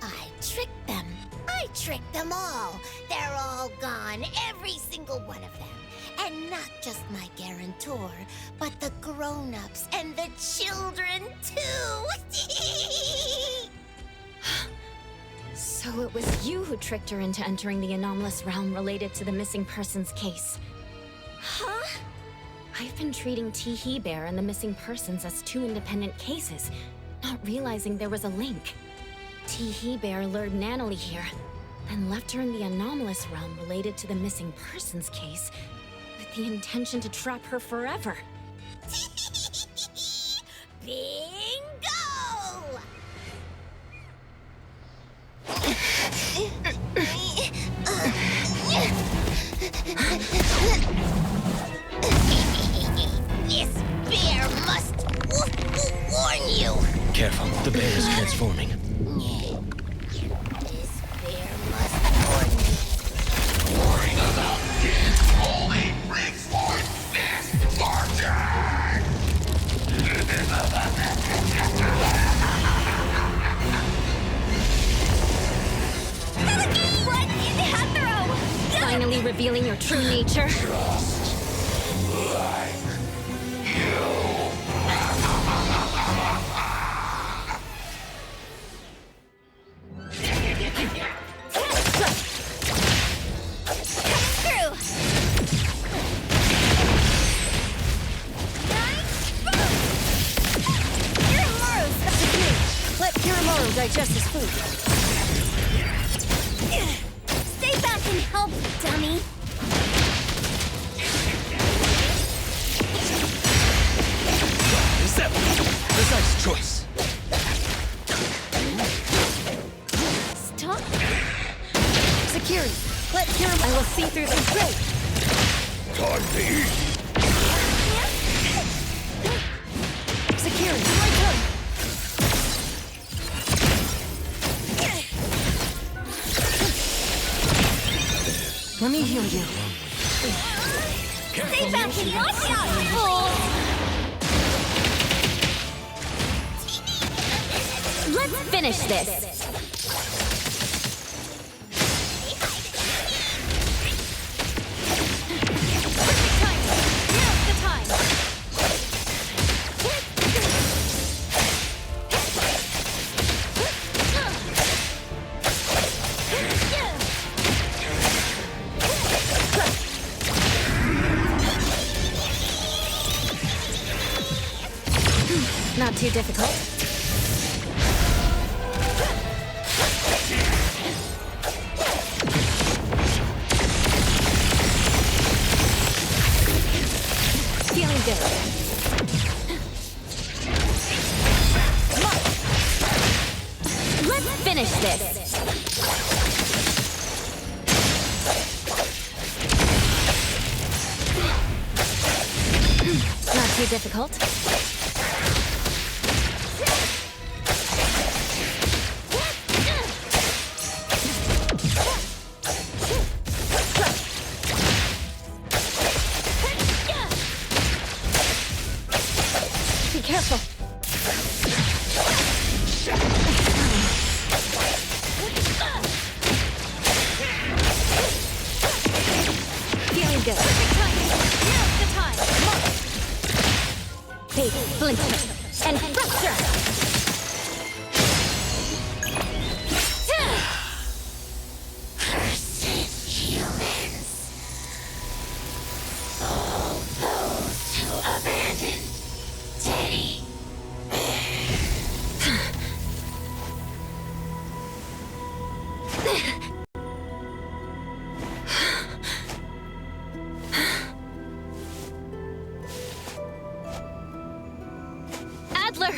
I tricked them. I tricked them all. They're all gone, every single one of them. And not just my guarantor, but the grown-ups and the children, too. So it was you who tricked her into entering the anomalous realm related to the missing persons case. Huh? I've been treating Tee Bear and the missing persons as two independent cases, not realizing there was a link. Tee Bear lured Nanally here, then left her in the anomalous realm related to the missing persons case, with the intention to trap her forever. Bingo! This bear must warn you. Careful, the bear is transforming. This bear must warn you. Worrying about it only reinforced this torture. Run into Hathrow! Finally revealing your true nature. Digest his food. Stay back and help, dummy. Precise choice. Stop. Security. Let Kiramoro. I will see through the grate. Time to eat. Security. My turn. Let me heal you. Stay back and watch out, fools! Let's finish this. Not too difficult. Feeling good. Let's finish this. Not too difficult. Careful. Feeling good. Now's the time. Big splinter and fracture. Humans. All those who abandoned Teddy. Adler!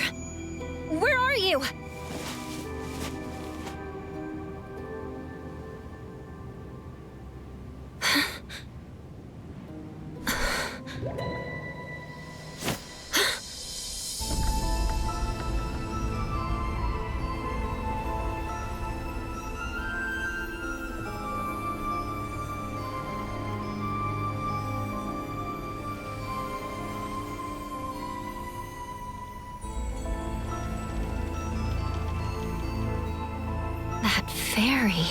ferry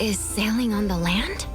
is sailing on the land?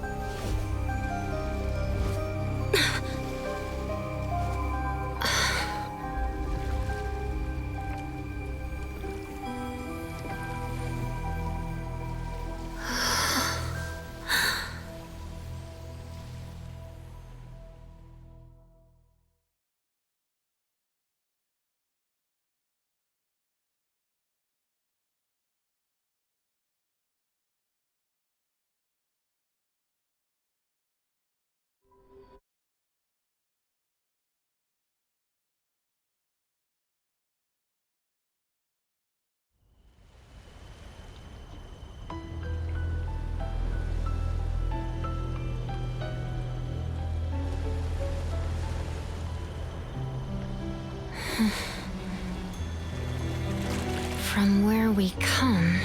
From where we come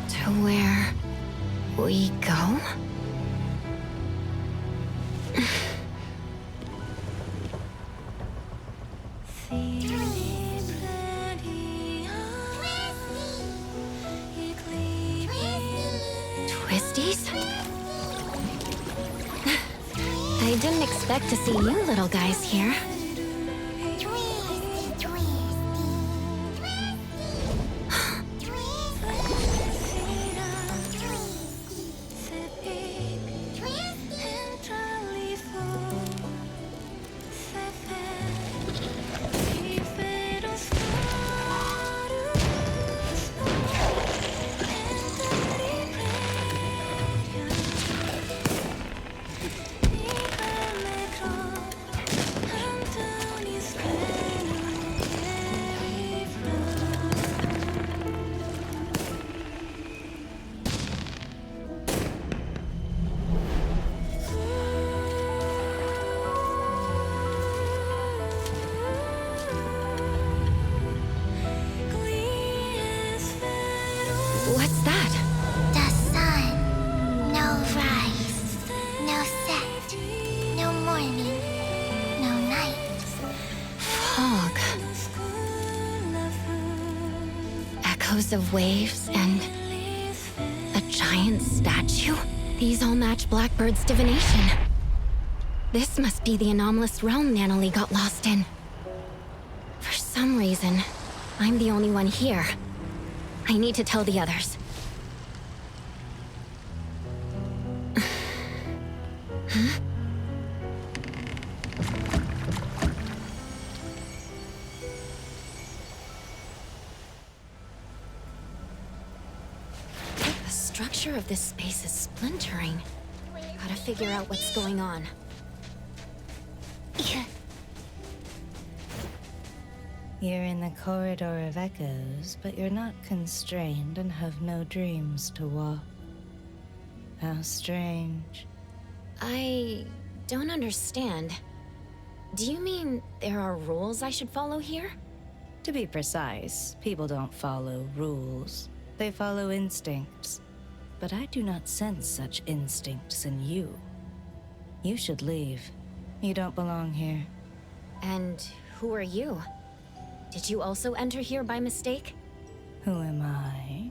to where we go? Twisties? I didn't expect to see you little guys here. What's that? The sun. No rise. No set. No morning. No night. Fog. Echoes of waves and a giant statue? These all match Blackbird's divination. This must be the anomalous realm Nanally got lost in. For some reason, I'm the only one here. I need to tell the others. Huh? The structure of this space is splintering. Gotta figure out what's going on. You're in the corridor of echoes, but you're not constrained and have no dreams to walk. How strange. I don't understand. Do you mean there are rules I should follow here? To be precise, people don't follow rules. They follow instincts. But I do not sense such instincts in you. You should leave. You don't belong here. And who are you? Did you also enter here by mistake? Who am I?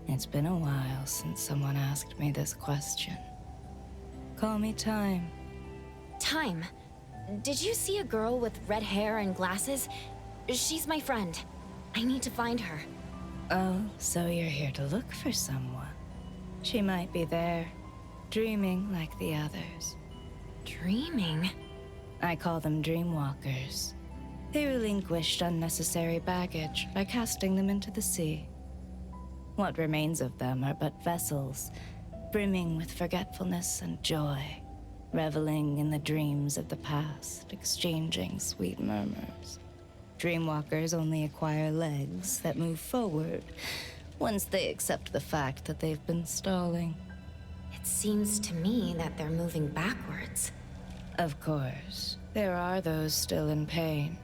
It's been a while since someone asked me this question. Call me Thyme. Thyme. Did you see a girl with red hair and glasses? She's my friend. I need to find her. Oh, so you're here to look for someone. She might be there, dreaming like the others. Dreaming? I call them dreamwalkers. They relinquished unnecessary baggage by casting them into the sea. What remains of them are but vessels, brimming with forgetfulness and joy, reveling in the dreams of the past, exchanging sweet murmurs. Dreamwalkers only acquire legs that move forward once they accept the fact that they've been stalling. It seems to me that they're moving backwards. Of course, there are those still in pain.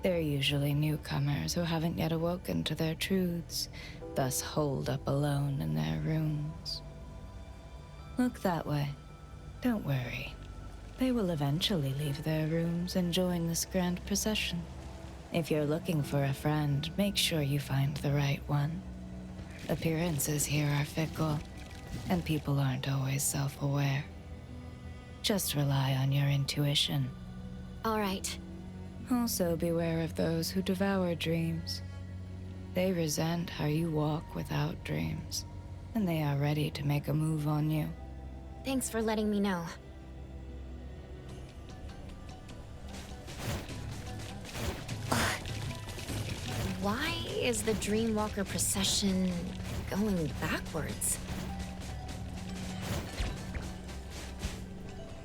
They're usually newcomers who haven't yet awoken to their truths, thus holed up alone in their rooms. Look that way. Don't worry. They will eventually leave their rooms and join this grand procession. If you're looking for a friend, make sure you find the right one. Appearances here are fickle, and people aren't always self-aware. Just rely on your intuition. All right. Also beware of those who devour dreams. They resent how you walk without dreams, and they are ready to make a move on you. Thanks for letting me know. Why is the Dreamwalker procession going backwards?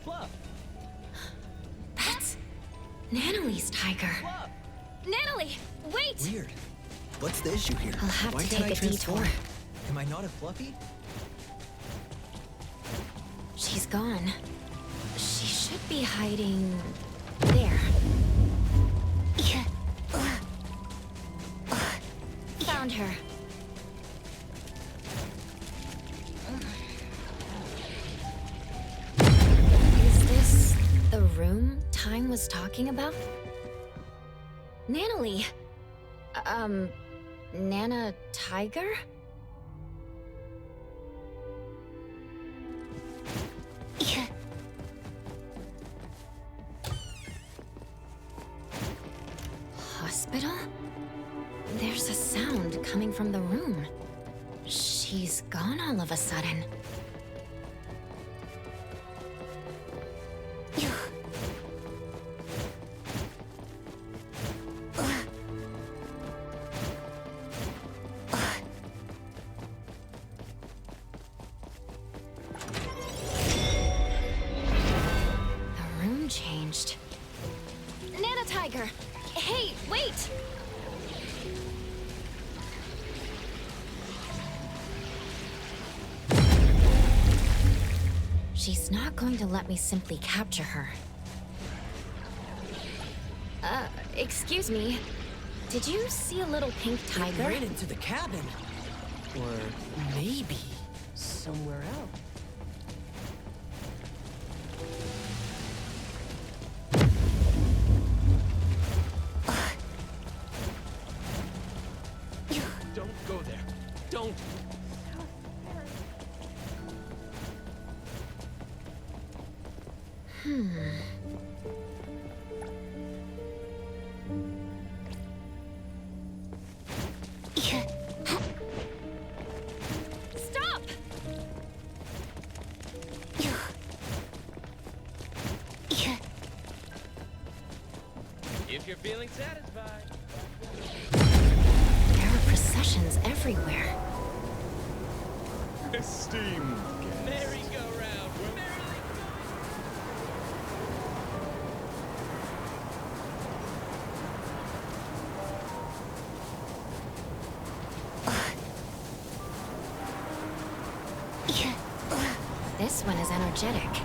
Fluff! That's Nanaly's tiger. Fluff! Nanally, wait! Weird. What's the issue here? I'll have Why to can't take I a transform? detour. Am I not a Fluffy? She's gone. She should be hiding there. Found her. Is this the room Thyme was talking about? Nanally. Nana Tiger? Hospital? There's a sound coming from the room. She's gone all of a sudden. The room changed. Nana Tiger! Hey, wait! She's not going to let me simply capture her. Excuse me. Did you see a little pink tiger? It ran into the cabin. Or maybe somewhere else. Don't go there. Don't. Stop! If you're feeling satisfied. There are processions everywhere. Esteemed guests. Merry-go-round. This one is energetic.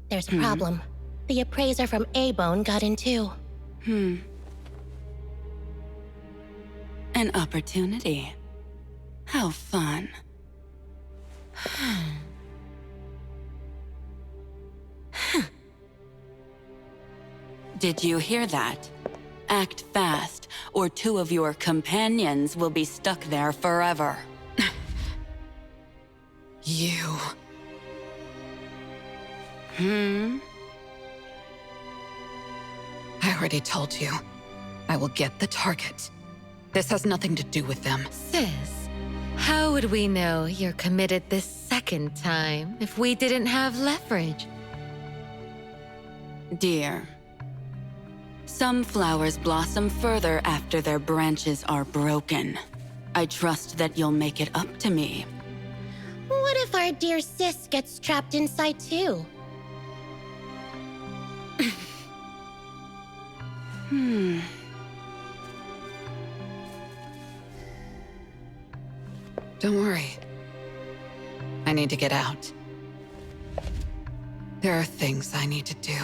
There's a problem. The appraiser from A-Bone got in too. An opportunity. How fun. Did you hear that? Act fast, or two of your companions will be stuck there forever. You... Hmm? I already told you. I will get the target. This has nothing to do with them. Sis, how would we know you're committed this second time if we didn't have leverage? Dear, some flowers blossom further after their branches are broken. I trust that you'll make it up to me. What if our dear sis gets trapped inside too? Don't worry. I need to get out. There are things I need to do.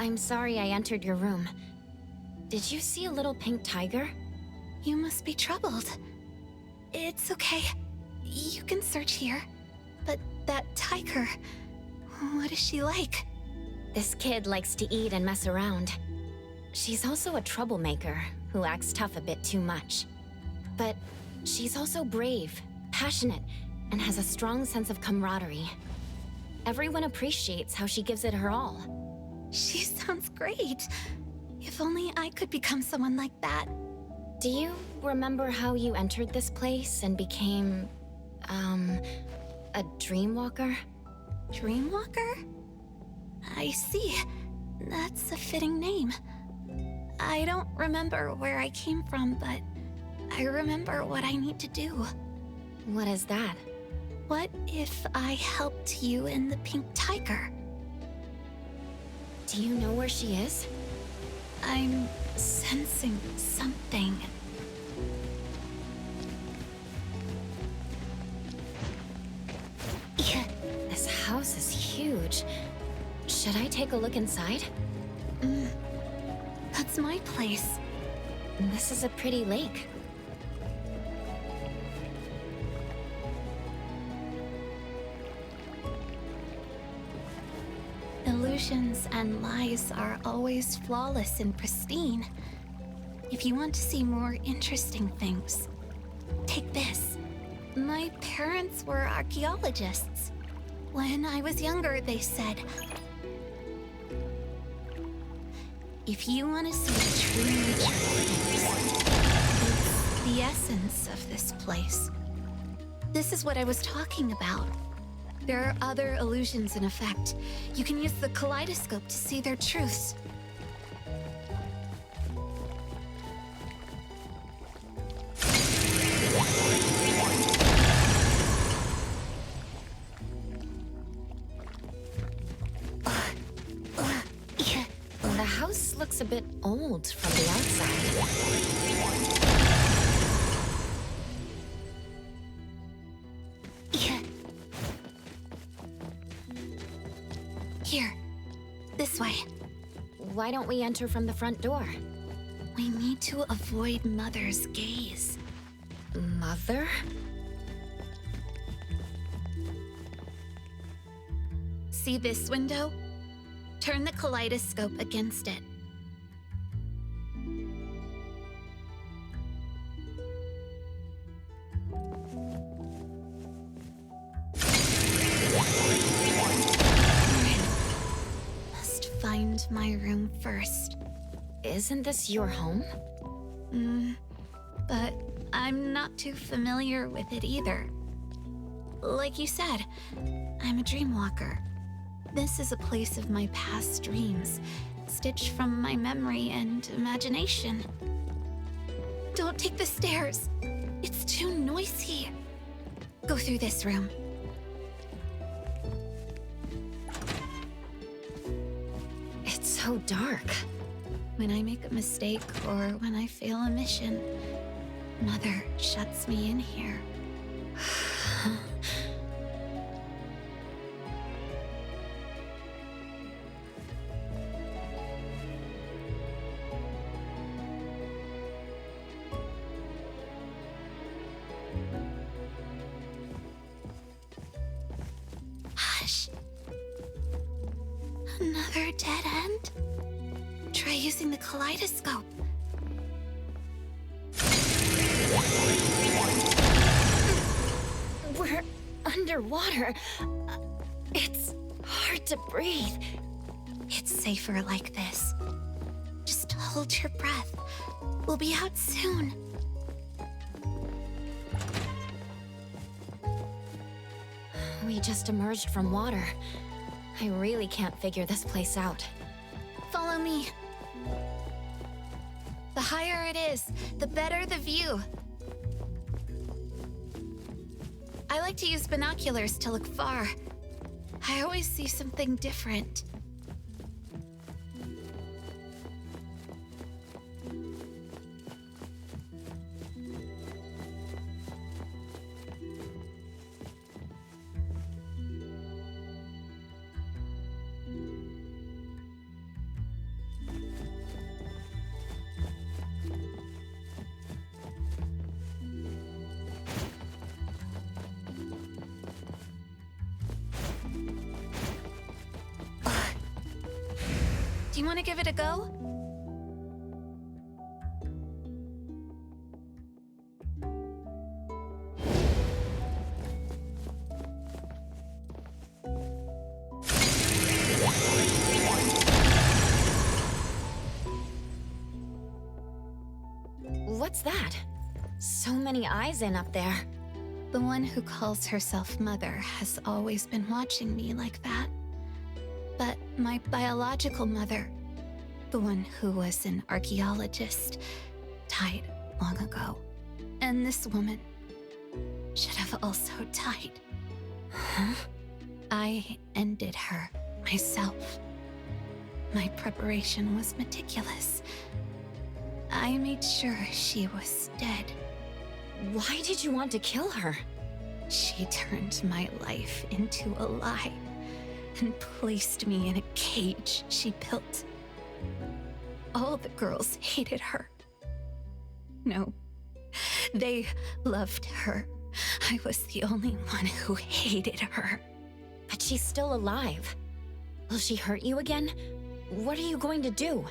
I'm sorry I entered your room. Did you see a little pink tiger? You must be troubled. It's okay. You can search here. But that tiger, what is she like? This kid likes to eat and mess around. She's also a troublemaker who acts tough a bit too much. But she's also brave, passionate, and has a strong sense of camaraderie. Everyone appreciates how she gives it her all. She sounds great. If only I could become someone like that. Do you remember how you entered this place and became, a Dreamwalker? Dreamwalker? I see. That's a fitting name. I don't remember where I came from, but I remember what I need to do. What is that? What if I helped you in the pink tiger? Do you know where she is? I'm sensing something. This house is huge. Should I take a look inside? That's my place. This is a pretty lake. Illusions and lies are always flawless and pristine. If you want to see more interesting things, take this. My parents were archaeologists. When I was younger, they said, if you want to see the true nature of things, it's the essence of this place. This is what I was talking about. There are other illusions in effect. You can use the kaleidoscope to see their truths. The house looks a bit old from the outside. Here, this way. Why don't we enter from the front door? We need to avoid Mother's gaze. Mother? See this window? Turn the kaleidoscope against it. Find my room first. Isn't this your home? But I'm not too familiar with it either. Like you said, I'm a dreamwalker. This is a place of my past dreams, stitched from my memory and imagination. Don't take the stairs. It's too noisy. Go through this room. So dark. When I make a mistake or when I fail a mission, Mother shuts me in here. Hush. Another dead end? Try using the kaleidoscope. We're underwater. It's hard to breathe. It's safer like this. Just hold your breath. We'll be out soon. We just emerged from water. I really can't figure this place out. Follow me. The higher it is, the better the view. I like to use binoculars to look far. I always see something different. Do you want to give it a go? What's that? So many eyes in up there. The one who calls herself Mother has always been watching me like that. But my biological mother, the one who was an archaeologist, died long ago. And this woman should have also died. Huh? I ended her myself. My preparation was meticulous. I made sure she was dead. Why did you want to kill her? She turned my life into a lie and placed me in a cage she built. All the girls hated her. No, they loved her. I was the only one who hated her. But she's still alive. Will she hurt you again? What are you going to do?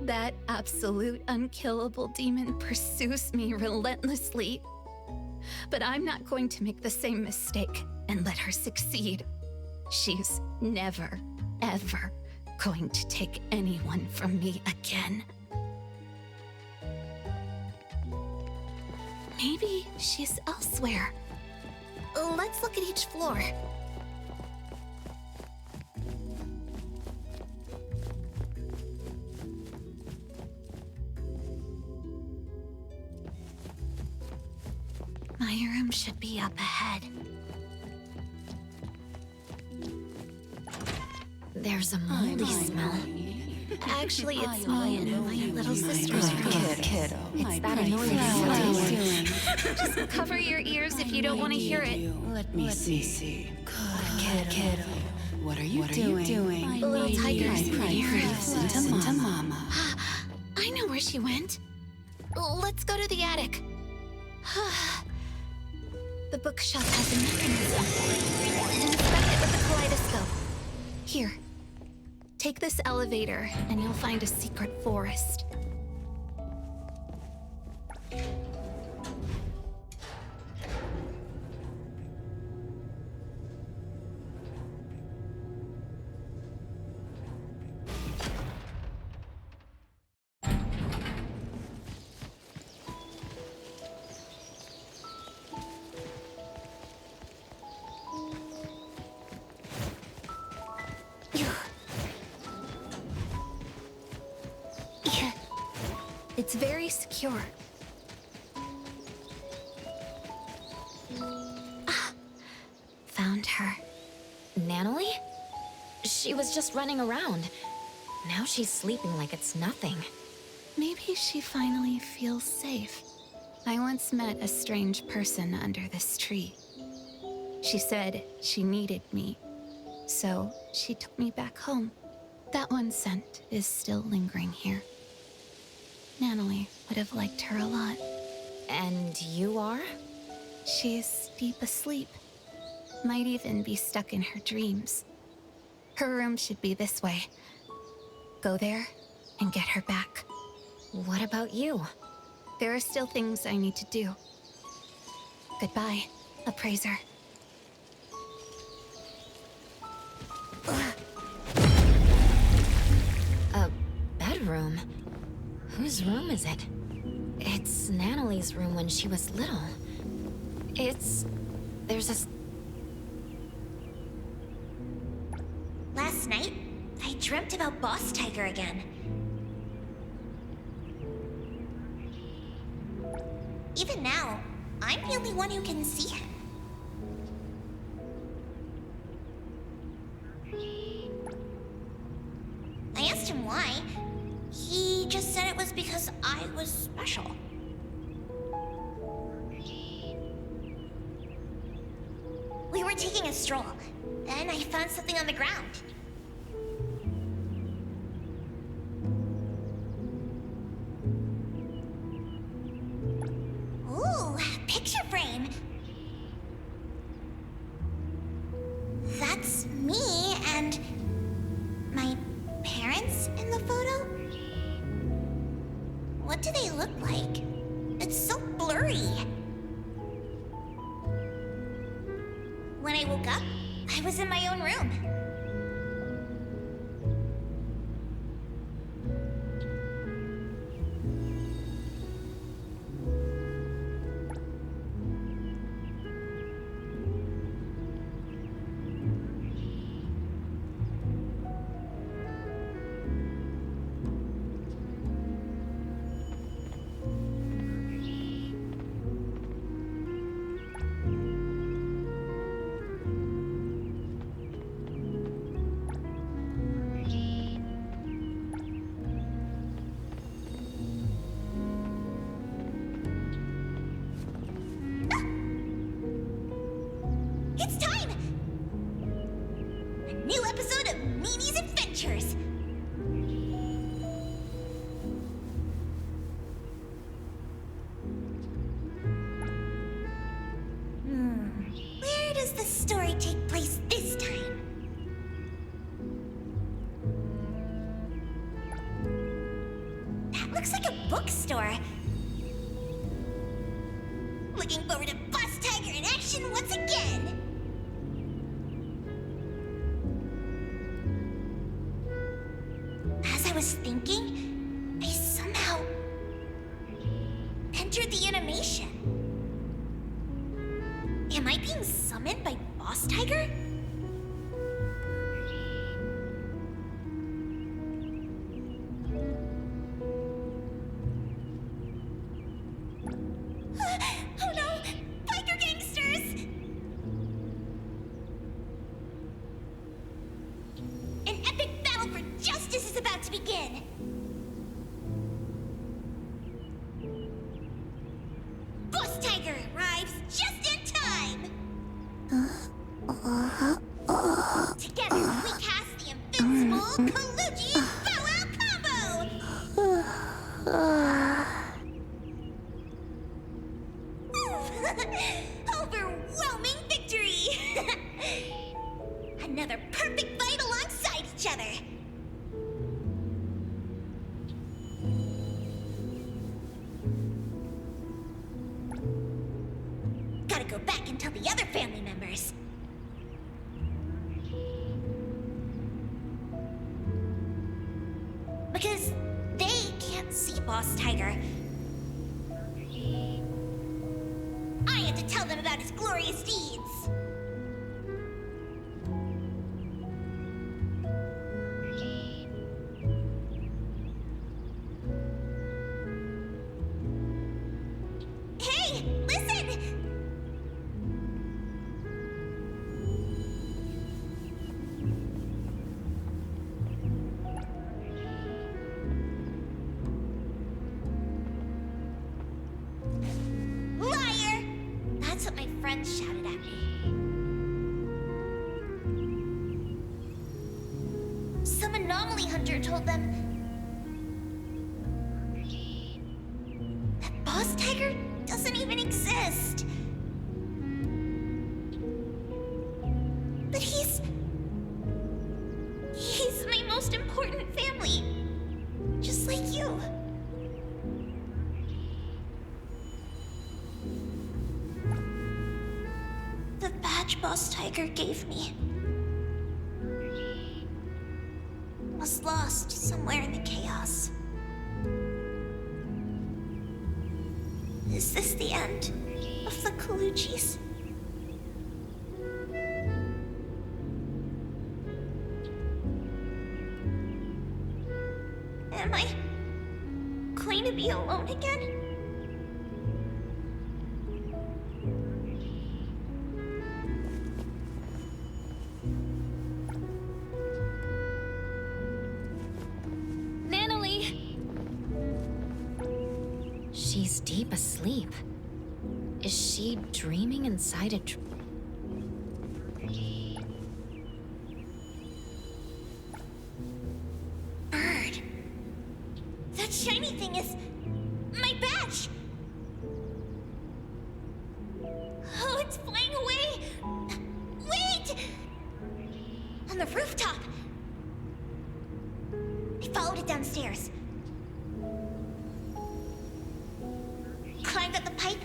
That absolute unkillable demon pursues me relentlessly. But I'm not going to make the same mistake and let her succeed. She's never, ever going to take anyone from me again. Maybe she's elsewhere. Let's look at each floor. My room should be up ahead. There's a moldy smell. Actually, it's me and my little sister's room. Kid. It's that annoying sound. Just cover your ears if you don't want to hear it. Let me see. Good kid. What are you doing? The little tiger's Listen to Mama. I know where she went. Let's go to the attic. The bookshelf has a mechanism. Inspect it with the kaleidoscope. Here. Take this elevator, and you'll find a secret forest. It's very secure. Found her. Nanally? She was just running around. Now she's sleeping like it's nothing. Maybe she finally feels safe. I once met a strange person under this tree. She said she needed me, so she took me back home. That one scent is still lingering here. Nanally would have liked her a lot. And you are? She's deep asleep. Might even be stuck in her dreams. Her room should be this way. Go there and get her back. What about you? There are still things I need to do. Goodbye, appraiser. A bedroom? Whose room is it? It's Nanaly's room when she was little. There's a... Last night, I dreamt about Boss Tiger again. Even now, I'm the only one who can see him. I asked him why. He just said it was because I was special. We were taking a stroll. Then I found something on the ground. Ooh, picture frame. That's me and my parents in the photo? What do they look like? It's so blurry. When I woke up, I was in my own room. It's time! A new episode of Mimi's Adventures! Where does the story take place this time? That looks like a bookstore. Looking forward to Boss Tiger in action once again! As I was thinking, I somehow entered the animation. Am I being summoned by Boss Tiger? Oh no! Biker gangsters! An epic battle for justice is about to begin! Boss Tiger arrives just in time! Together, we cast the invincible Kaluji Bow Wow combo! Overwhelming victory! Another perfect fight alongside each other! Gotta go back and tell the other family members. Because they can't see Boss Tiger. I had to tell them about his glorious deeds. Hey, listen! friend shouted at me. Some anomaly hunter told them that Boss Tiger doesn't even exist. But he's my most important family. Just like you. The badge Boss Tiger gave me was lost somewhere in the chaos. Is this the end of the Colucci's? Am I going to be alone again? Nanally! She's deep asleep. Is she dreaming inside a Bird. That shiny thing is my badge. Oh, it's flying away. Wait! On the rooftop. I followed it downstairs. Climbed up the pipe.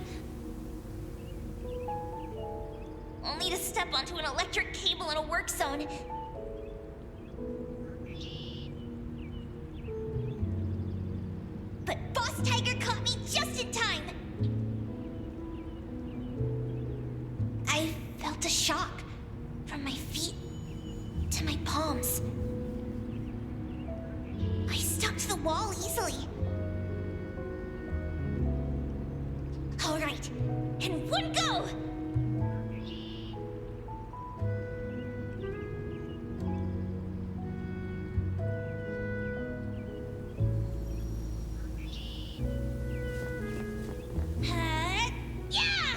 Only to step onto an electric cable in a work zone. But Boss Tiger caught me just in time. I felt a shock from my feet to my palms. I stuck to the wall easily. All right, in one go! Yeah!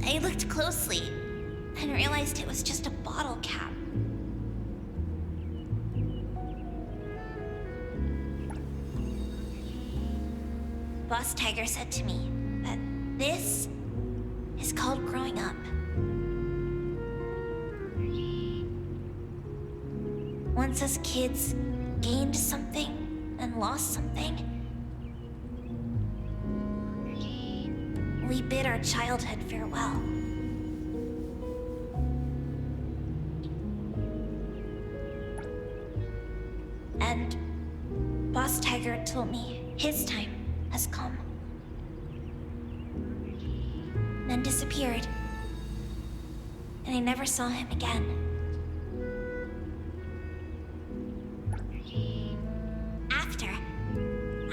I looked closely and realized it was just a bottle cap. Boss Tiger said to me that this is called growing up. Once us kids gained something and lost something, we bid our childhood farewell. And Boss Tiger told me his time has come. Then disappeared. And I never saw him again. After,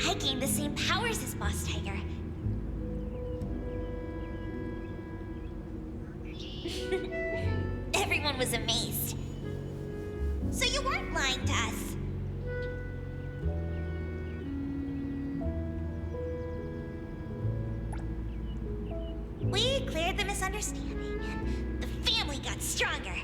I gained the same powers as Boss Tiger. Everyone was amazed. So you weren't lying to us. We cleared the misunderstanding, and the family got stronger.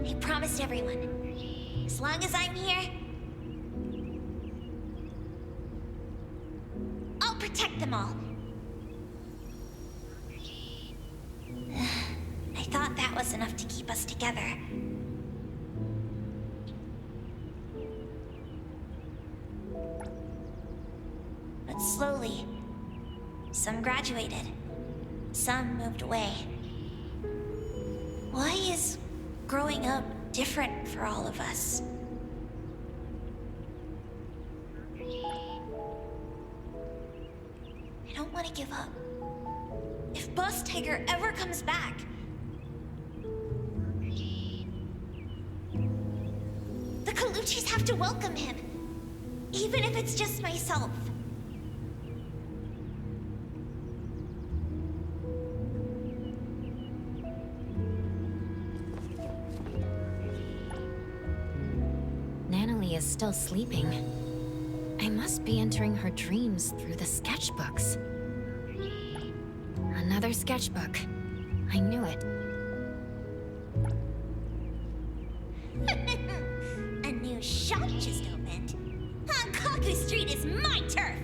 I promised everyone, as long as I'm here, I'll protect them all. I thought that was enough to keep us together. But slowly, some graduated, some moved away. Why is growing up different for all of us? I don't want to give up. If Boss Tiger ever comes back, the Colucci's have to welcome him, even if it's just myself. Nanally is still sleeping. I must be entering her dreams through the sketchbooks. Another sketchbook. I knew it. A new shop just opened. Hankaku Street is my turf!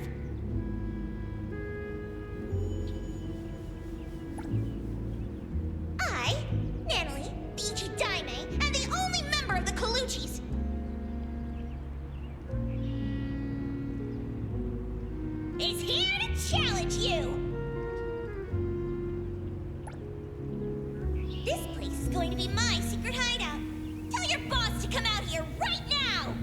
I, Nanally, the Ichidame, am the only member of the Coluchis. Is here to challenge you! This place is going to be my secret hideout. Tell your boss to come out here right now!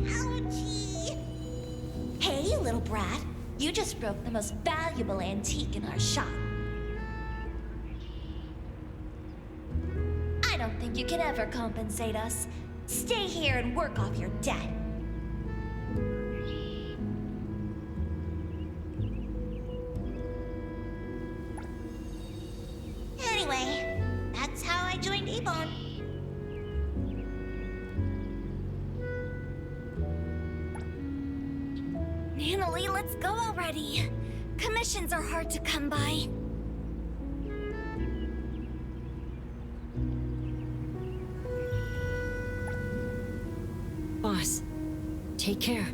Ouchie! Hey, little brat. You just broke the most valuable antique in our shop. I don't think you can ever compensate us. Stay here and work off your debt. Anyway, that's how I joined Ebon. Nanally, let's go already. Commissions are hard to come by. Boss, take care.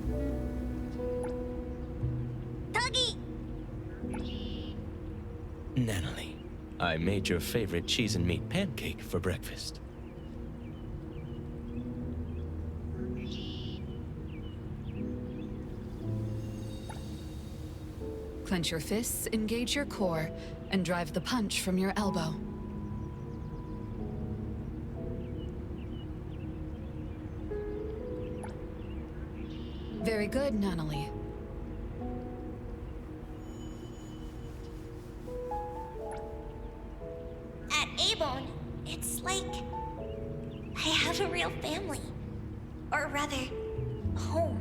Dougie! Nanally, I made your favorite cheese and meat pancake for breakfast. Clench your fists, engage your core, and drive the punch from your elbow. Very good, Nanally. At Ebon, it's like I have a real family. Or rather, home.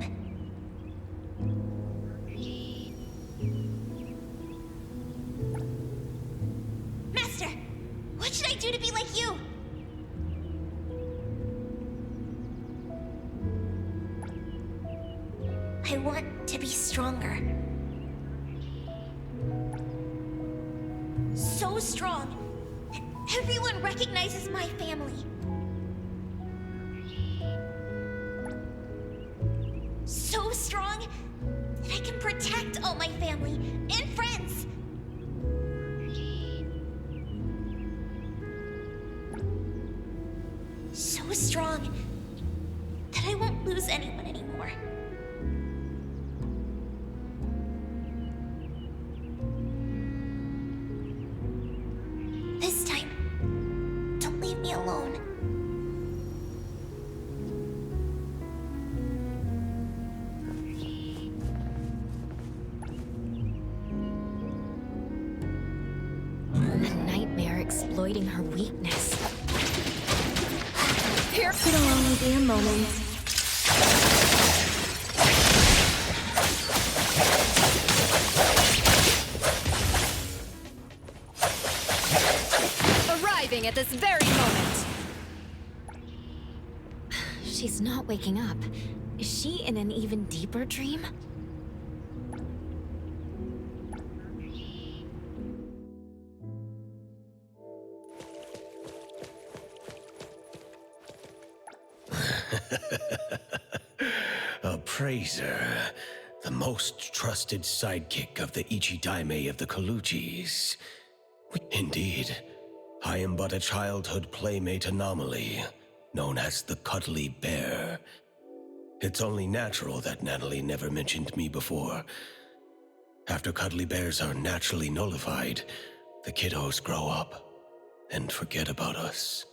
Master, what should I do to be like you? I want to be stronger. So strong that everyone recognizes my family. So strong that I can protect all my family and friends. So strong that I won't lose anyone anymore. This time, don't leave me alone. A nightmare exploiting her weakness. Here, it'll only be a moment. Arriving at this very moment. She's not waking up. Is she in an even deeper dream? A praiser. The most trusted sidekick of the Ichidame of the Coluchis. Indeed, I am but a childhood playmate anomaly, known as the Cuddly Bear. It's only natural that Nanally never mentioned me before. After cuddly bears are naturally nullified, the kiddos grow up and forget about us.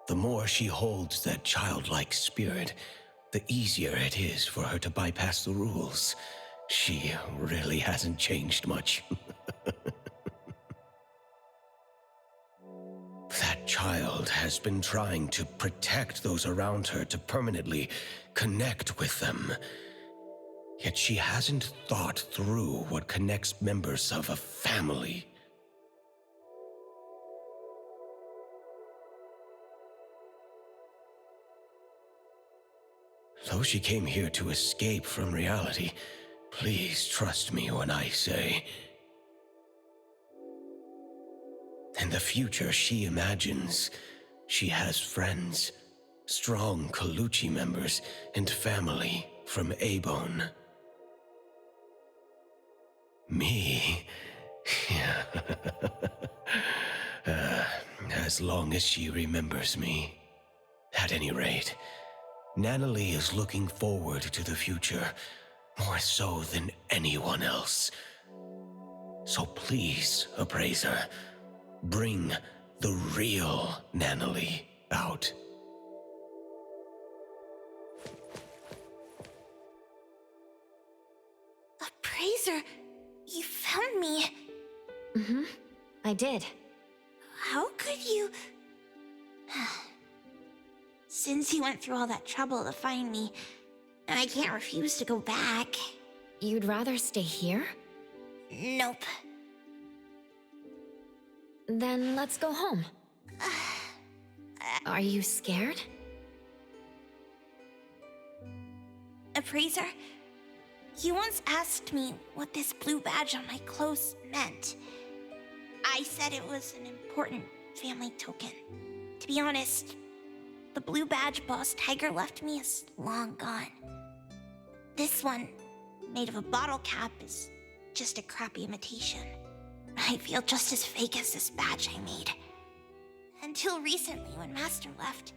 The more she holds that childlike spirit, the easier it is for her to bypass the rules. She really hasn't changed much. That child has been trying to protect those around her to permanently connect with them. Yet she hasn't thought through what connects members of a family. Though she came here to escape from reality, please trust me when I say, in the future she imagines, she has friends, strong Colucci members, and family from Abone. Me? As long as she remembers me. At any rate, Nanally is looking forward to the future, more so than anyone else. So please, Appraiser, bring the real Nanally out. Appraiser, you found me. Mm-hmm. I did. How could you... Since you went through all that trouble to find me, I can't refuse to go back. You'd rather stay here? Nope. Then let's go home. Are you scared? Appraiser, you once asked me what this blue badge on my clothes meant. I said it was an important family token. To be honest, the blue badge Boss Tiger left me is long gone. This one, made of a bottle cap, is just a crappy imitation. I feel just as fake as this badge I made. Until recently, when Master left,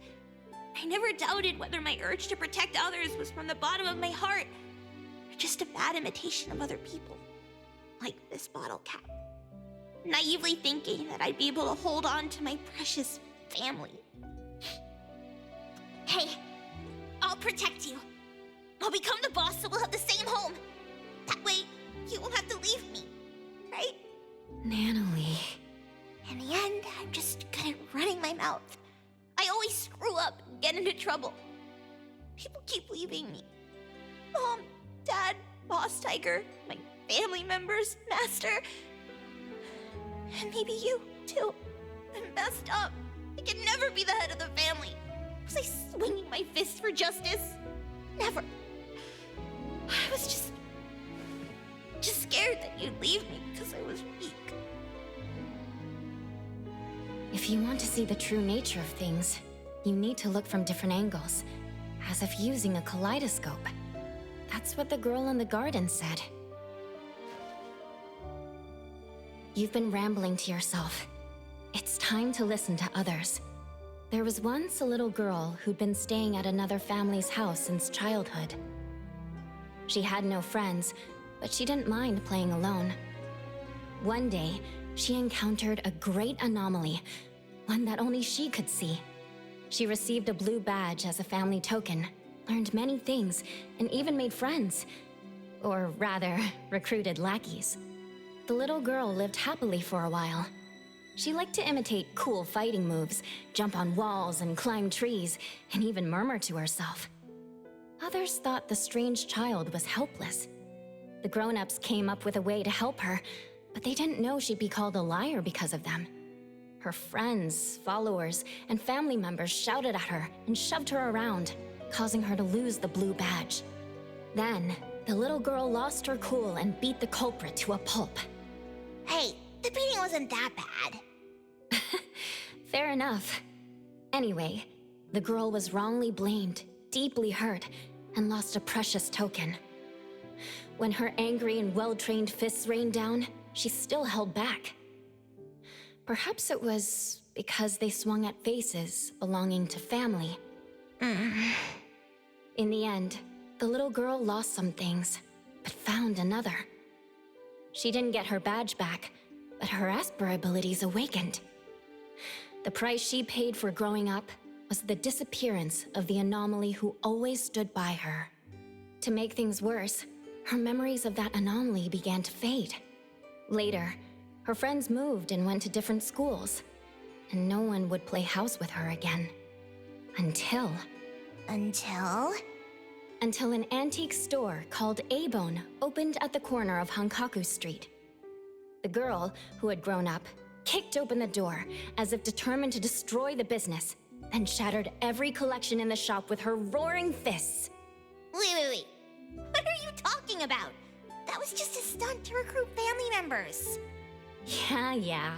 I never doubted whether my urge to protect others was from the bottom of my heart, or just a bad imitation of other people, like this bottle cap. Naively thinking that I'd be able to hold on to my precious family. Hey, I'll protect you. I'll become the boss so we'll have the same home. That way, you won't have to leave me, right? Nanally. In the end, I'm just good at running my mouth. I always screw up and get into trouble. People keep leaving me. Mom, Dad, Boss Tiger, my family members, Master. And maybe you, too. I'm messed up. I can never be the head of the family. Was I swinging my fists for justice? Never. I was just scared that you'd leave me because I was weak. If you want to see the true nature of things, you need to look from different angles, as if using a kaleidoscope. That's what the girl in the garden said. You've been rambling to yourself. It's time to listen to others. There was once a little girl who'd been staying at another family's house since childhood. She had no friends, but she didn't mind playing alone. One day, she encountered a great anomaly, one that only she could see. She received a blue badge as a family token, learned many things, and even made friends. Or rather, recruited lackeys. The little girl lived happily for a while. She liked to imitate cool fighting moves, jump on walls and climb trees, and even murmur to herself. Others thought the strange child was helpless. The grown-ups came up with a way to help her, but they didn't know she'd be called a liar because of them. Her friends, followers, and family members shouted at her and shoved her around, causing her to lose the blue badge. Then, the little girl lost her cool and beat the culprit to a pulp. Hey, the beating wasn't that bad. Fair enough. Anyway, the girl was wrongly blamed, deeply hurt, and lost a precious token. When her angry and well-trained fists rained down, she still held back. Perhaps it was because they swung at faces belonging to family. In the end, the little girl lost some things, but found another. She didn't get her badge back, but her Esper abilities awakened. The price she paid for growing up was the disappearance of the anomaly who always stood by her. To make things worse, her memories of that anomaly began to fade. Later, her friends moved and went to different schools, and no one would play house with her again. Until... until an antique store called A-Bone opened at the corner of Hankaku Street. The girl, who had grown up, kicked open the door as if determined to destroy the business, then shattered every collection in the shop with her roaring fists. Wait. What are you talking about? That was just a stunt to recruit family members. Yeah.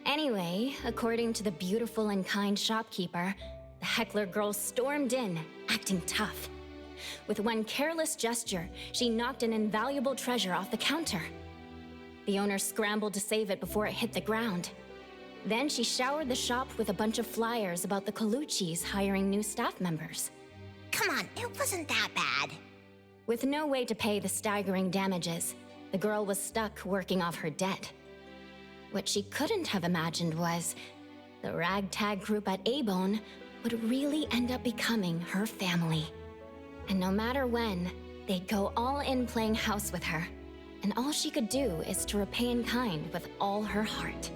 Anyway, according to the beautiful and kind shopkeeper, the heckler girl stormed in, acting tough. With one careless gesture, she knocked an invaluable treasure off the counter. The owner scrambled to save it before it hit the ground. Then she showered the shop with a bunch of flyers about the Colucci's hiring new staff members. Come on, it wasn't that bad. With no way to pay the staggering damages, the girl was stuck working off her debt. What she couldn't have imagined was the ragtag group at A-Bone would really end up becoming her family. And no matter when, they'd go all in playing house with her. And all she could do is to repay in kind with all her heart.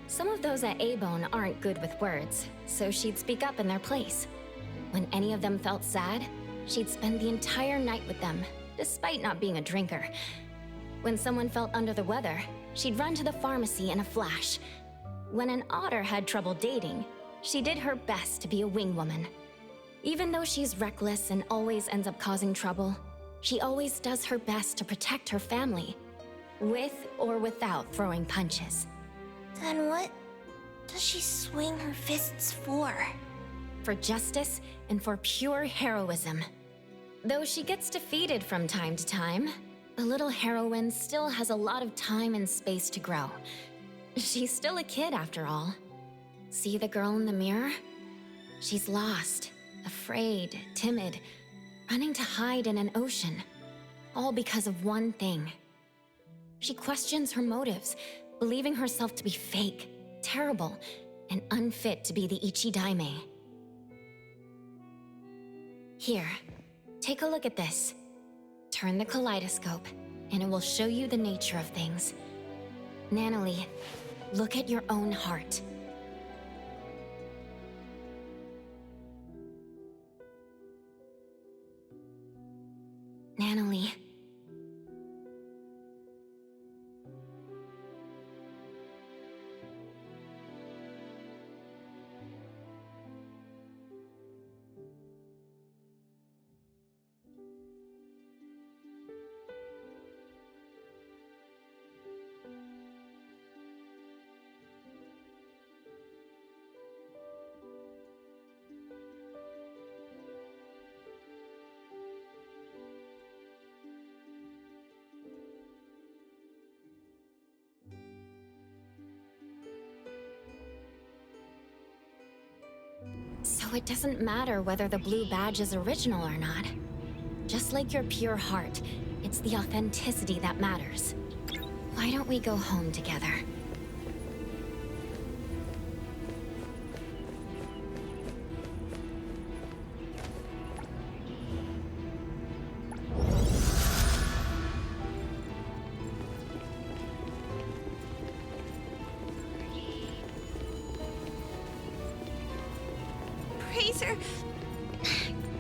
Some of those at A-Bone aren't good with words, so she'd speak up in their place. When any of them felt sad, she'd spend the entire night with them, despite not being a drinker. When someone felt under the weather, she'd run to the pharmacy in a flash. When an otter had trouble dating, she did her best to be a wingwoman. Even though she's reckless and always ends up causing trouble, she always does her best to protect her family, with or without throwing punches. Then what does she swing her fists for? For justice and for pure heroism. Though she gets defeated from time to time, the little heroine still has a lot of time and space to grow. She's still a kid after all. See the girl in the mirror? She's lost, afraid, timid, running to hide in an ocean, all because of one thing. She questions her motives, believing herself to be fake, terrible, and unfit to be the Ichi-Daime. Here, take a look at this. Turn the kaleidoscope, and it will show you the nature of things. Nanally, look at your own heart. Nanally. So it doesn't matter whether the blue badge is original or not. Just like your pure heart, it's the authenticity that matters. Why don't we go home together?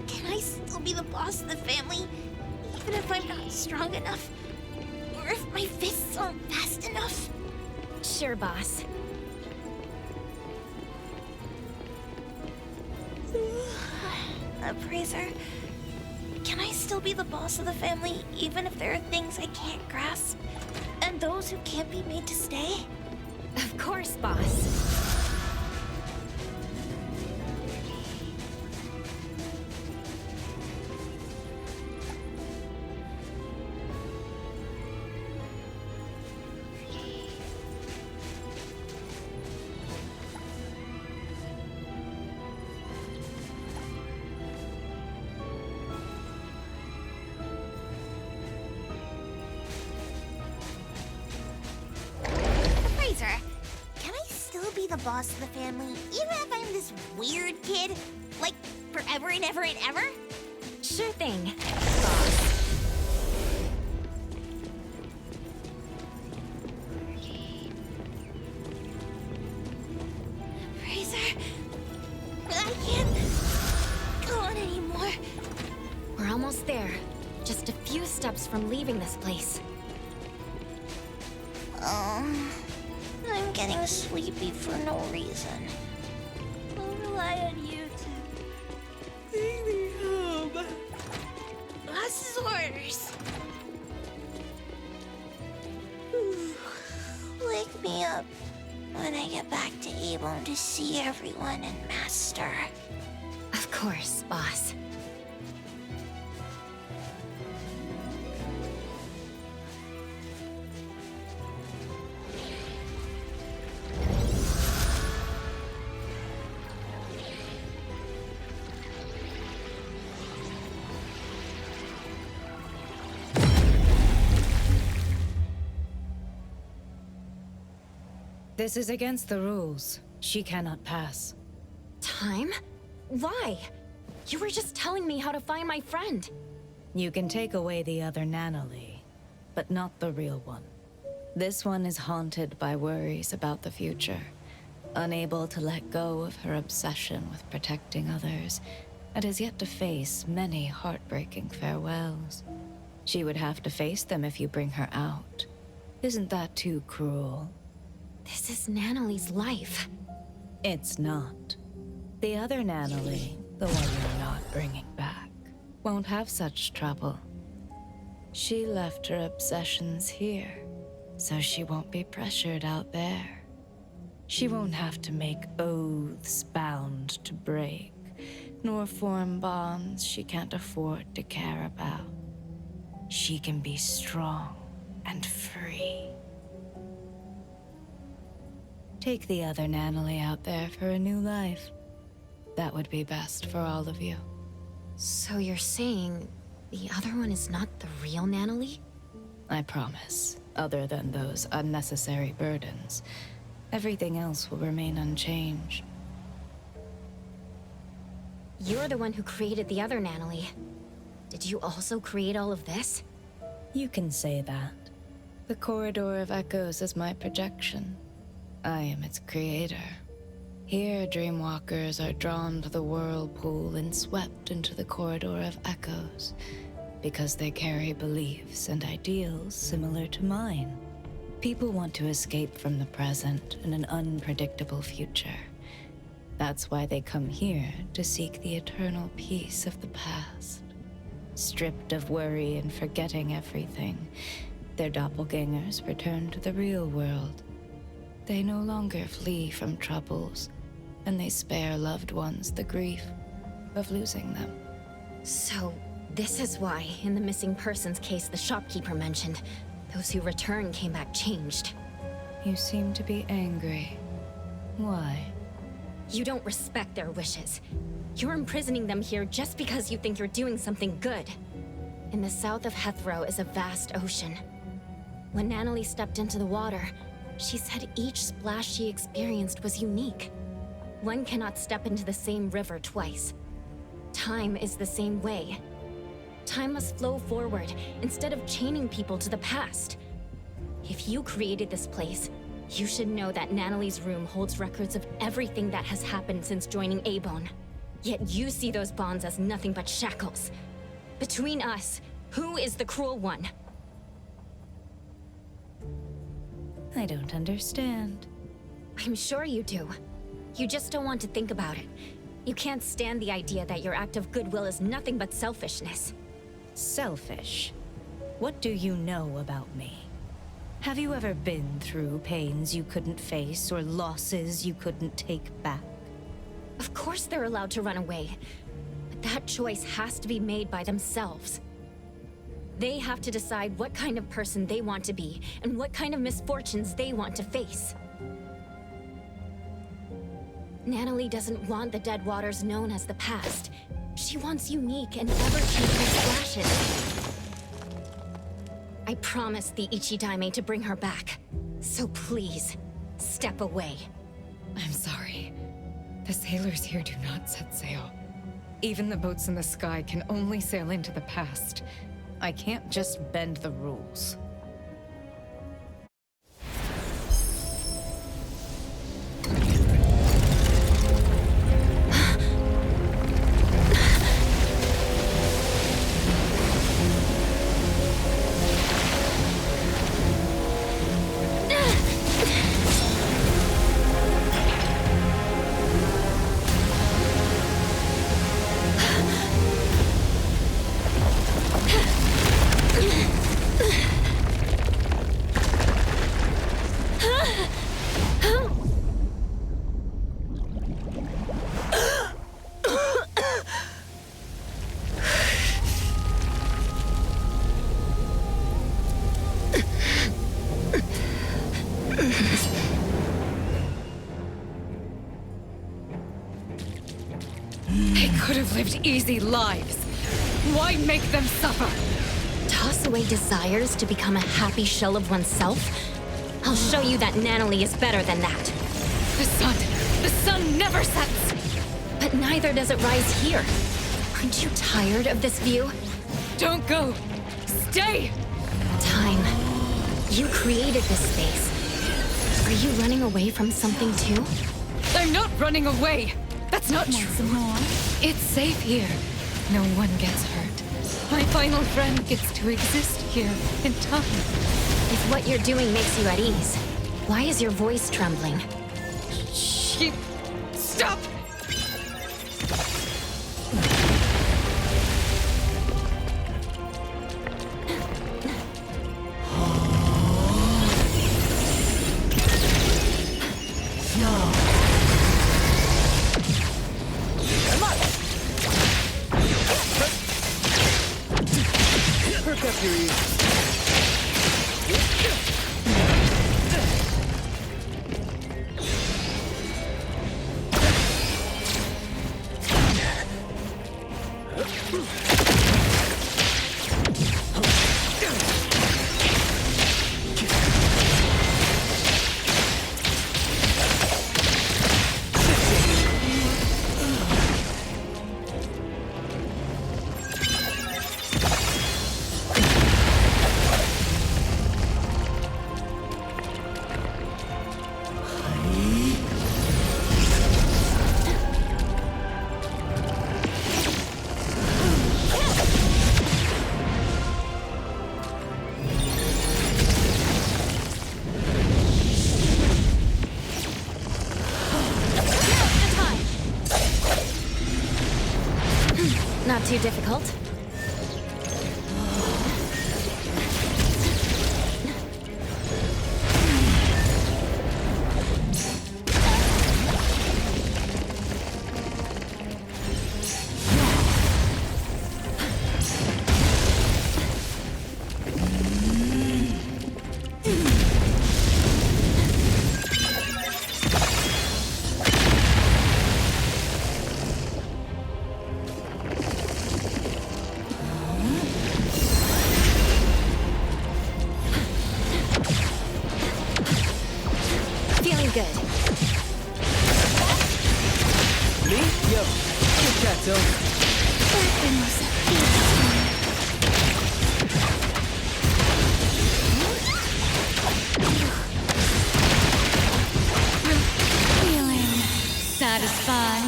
Can I still be the boss of the family, even if I'm not strong enough? Or if my fists aren't fast enough? Sure, boss. Appraiser, can I still be the boss of the family, even if there are things I can't grasp? And those who can't be made to stay? Of course, boss. Can I still be the boss of the family, even if I'm this weird kid? Like, forever and ever and ever? Sure thing, boss. Appraiser, I can't go on anymore. We're leaving this place. I'm getting sleepy for no reason. I'll rely on you to take me home. Boss's orders. Wake me up when I get back to Avon to see everyone and Master. Of course, boss. This is against the rules. She cannot pass. Thyme? Why? You were just telling me how to find my friend. You can take away the other Nanally, but not the real one. This one is haunted by worries about the future, unable to let go of her obsession with protecting others, and has yet to face many heartbreaking farewells. She would have to face them if you bring her out. Isn't that too cruel? This is Nanaly's life. It's not. The other Nanally, the one you're not bringing back, won't have such trouble. She left her obsessions here, so she won't be pressured out there. She won't have to make oaths bound to break, nor form bonds she can't afford to care about. She can be strong and free. Take the other Nanally out there for a new life. That would be best for all of you. So you're saying the other one is not the real Nanally? I promise. Other than those unnecessary burdens, everything else will remain unchanged. You're the one who created the other Nanally. Did you also create all of this? You can say that. The Corridor of Echoes is my projection. I am its creator. Here, Dreamwalkers are drawn to the whirlpool and swept into the Corridor of Echoes, because they carry beliefs and ideals similar to mine. People want to escape from the present and an unpredictable future. That's why they come here to seek the eternal peace of the past. Stripped of worry and forgetting everything, their doppelgangers return to the real world. They no longer flee from troubles, and they spare loved ones the grief of losing them. So, this is why, in the missing persons case the shopkeeper mentioned, those who returned came back changed. You seem to be angry. Why? You don't respect their wishes. You're imprisoning them here just because you think you're doing something good. In the south of Hethro is a vast ocean. When Nanally stepped into the water, she said each splash she experienced was unique. One cannot step into the same river twice. Time is the same way. Time must flow forward instead of chaining people to the past. If you created this place, you should know that Nanaly's room holds records of everything that has happened since joining Abone. Yet you see those bonds as nothing but shackles. Between us, who is the cruel one? I don't understand. I'm sure you do. You just don't want to think about it. You can't stand the idea that your act of goodwill is nothing but selfishness. Selfish? What do you know about me? Have you ever been through pains you couldn't face or losses you couldn't take back? Of course they're allowed to run away, but that choice has to be made by themselves. They have to decide what kind of person they want to be and what kind of misfortunes they want to face. Nanally doesn't want the dead waters known as the past. She wants unique and ever-changing splashes. I promised the Ichidaime to bring her back. So please, step away. I'm sorry. The sailors here do not set sail. Even the boats in the sky can only sail into the past. I can't just bend the rules. lived easy lives. Why make them suffer? Toss away desires to become a happy shell of oneself? I'll show you that Nanally is better than that. The sun never sets! But neither does it rise here. Aren't you tired of this view? Don't go! Stay! Thyme, you created this space. Are you running away from something too? I'm not running away! That's not true. It's safe here. No one gets hurt. My final friend gets to exist here in time. If what you're doing makes you at ease, why is your voice trembling? Stop! Perk up your ears. Not too difficult. Feeling good. Me? Yo, Kit Kat's over. Feeling satisfied.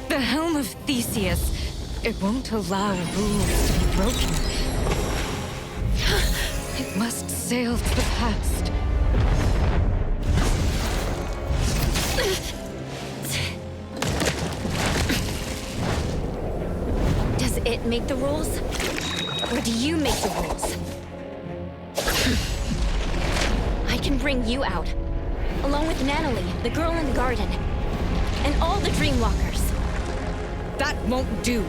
The Helm of Theseus. It won't allow rules to be broken. It must sail to the past. Does it make the rules? Or do you make the rules? I can bring you out, along with Nanally, the girl in the garden, and all the Dreamwalkers. That won't do.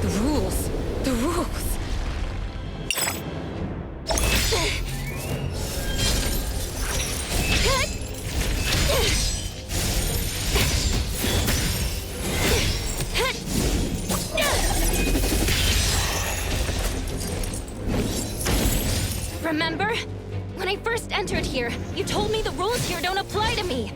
The rules. The rules. Remember? When I first entered here, you told me the rules here don't apply to me.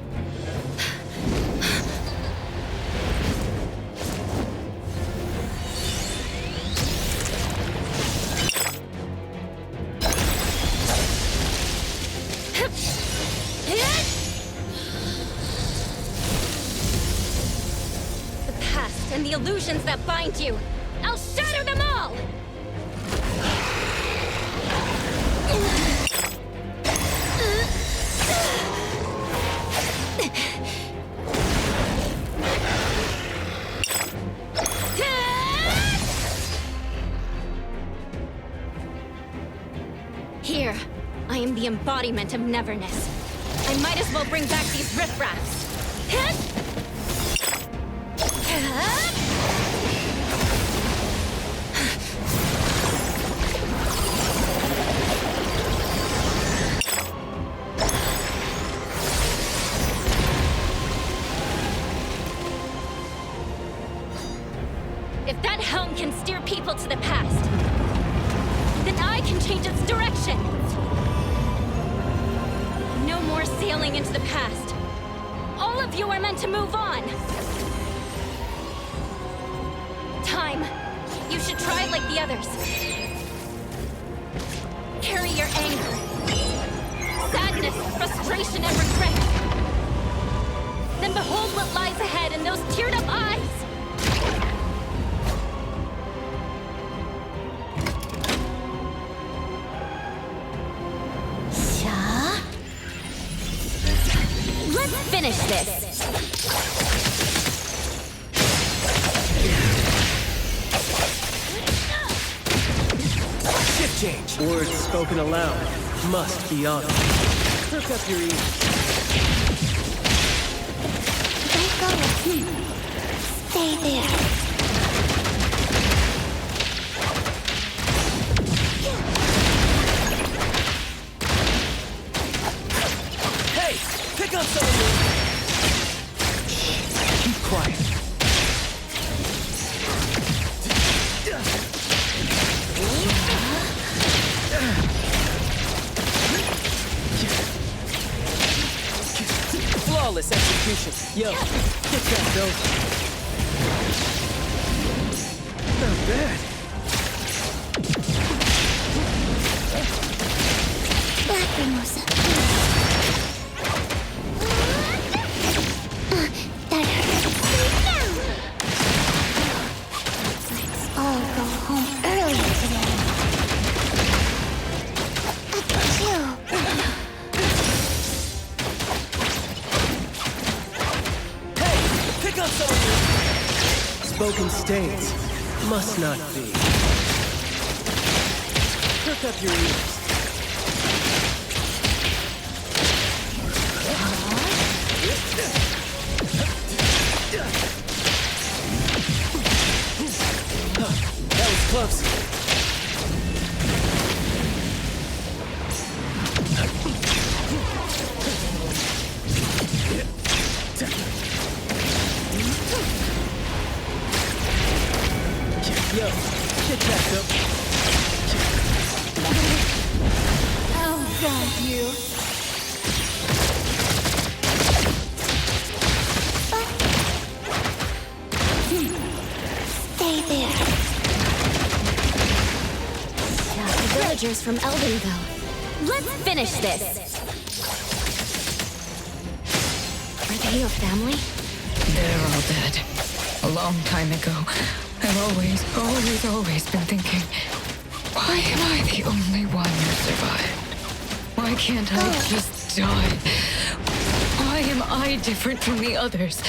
The past and the illusions that bind you, I'll shatter them all! Here, I am the embodiment of Neverness. I might as well bring back these riffraffs. If that helm can steer people to the past, then I can change its direction. No more sailing into the past. All of you are meant to move on. Time. You should try like the others. Carry your anger, sadness, frustration, and regret. Then behold what lies ahead in those teared-up eyes. Let's finish this. Shift change. Words spoken aloud must be honored. Perk up your ears. Don't go. Stay there. Hey! Pick up someone! Keep quiet. Flawless execution. Yo, get that dope. Not bad. Lacrimosa. That hurts. Let's all go home early today. Achoo. Pick up someone! Spoken states must not be. Perk up your ears. That was close. Yo, get that dope. Oh, God, you. Stay there. The villagers from Eldenville. Let's finish this. Are they your family? They're all dead. A long time ago. I've always been thinking, why am I the only one who survived? Why can't I just die? Why am I different from the others?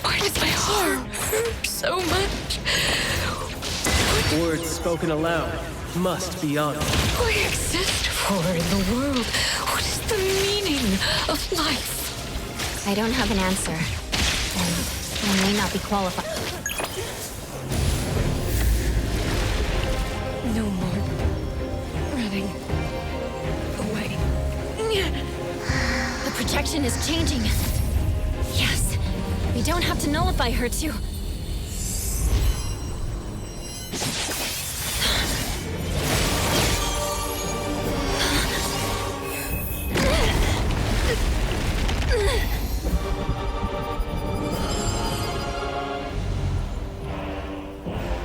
Why does my heart hurt so much? Words spoken aloud must be honored. What do we exist for in the world? What is the meaning of life? I don't have an answer. And I may not be qualified. No more running away. The projection is changing. Yes. We don't have to nullify her to...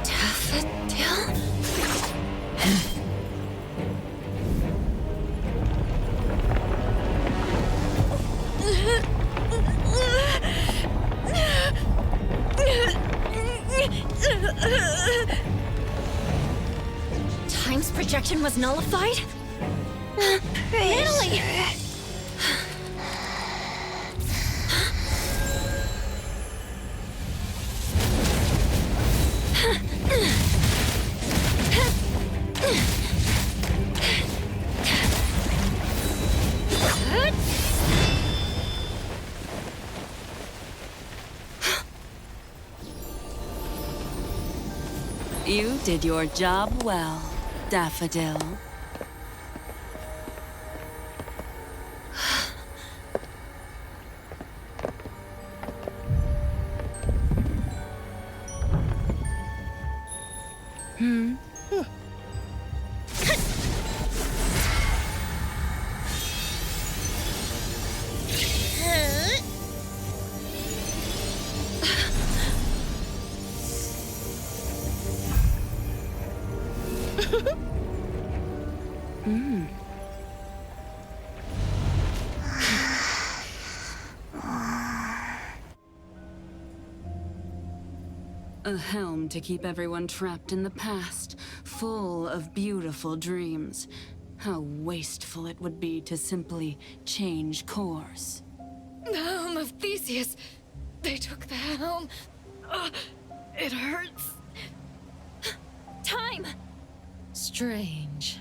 Daffodill? Time's projection was nullified? Nanally! did your job well, Daffodill. A helm to keep everyone trapped in the past, full of beautiful dreams. How wasteful it would be to simply change course. The helm of Theseus. They took the helm. It hurts. Time! Strange.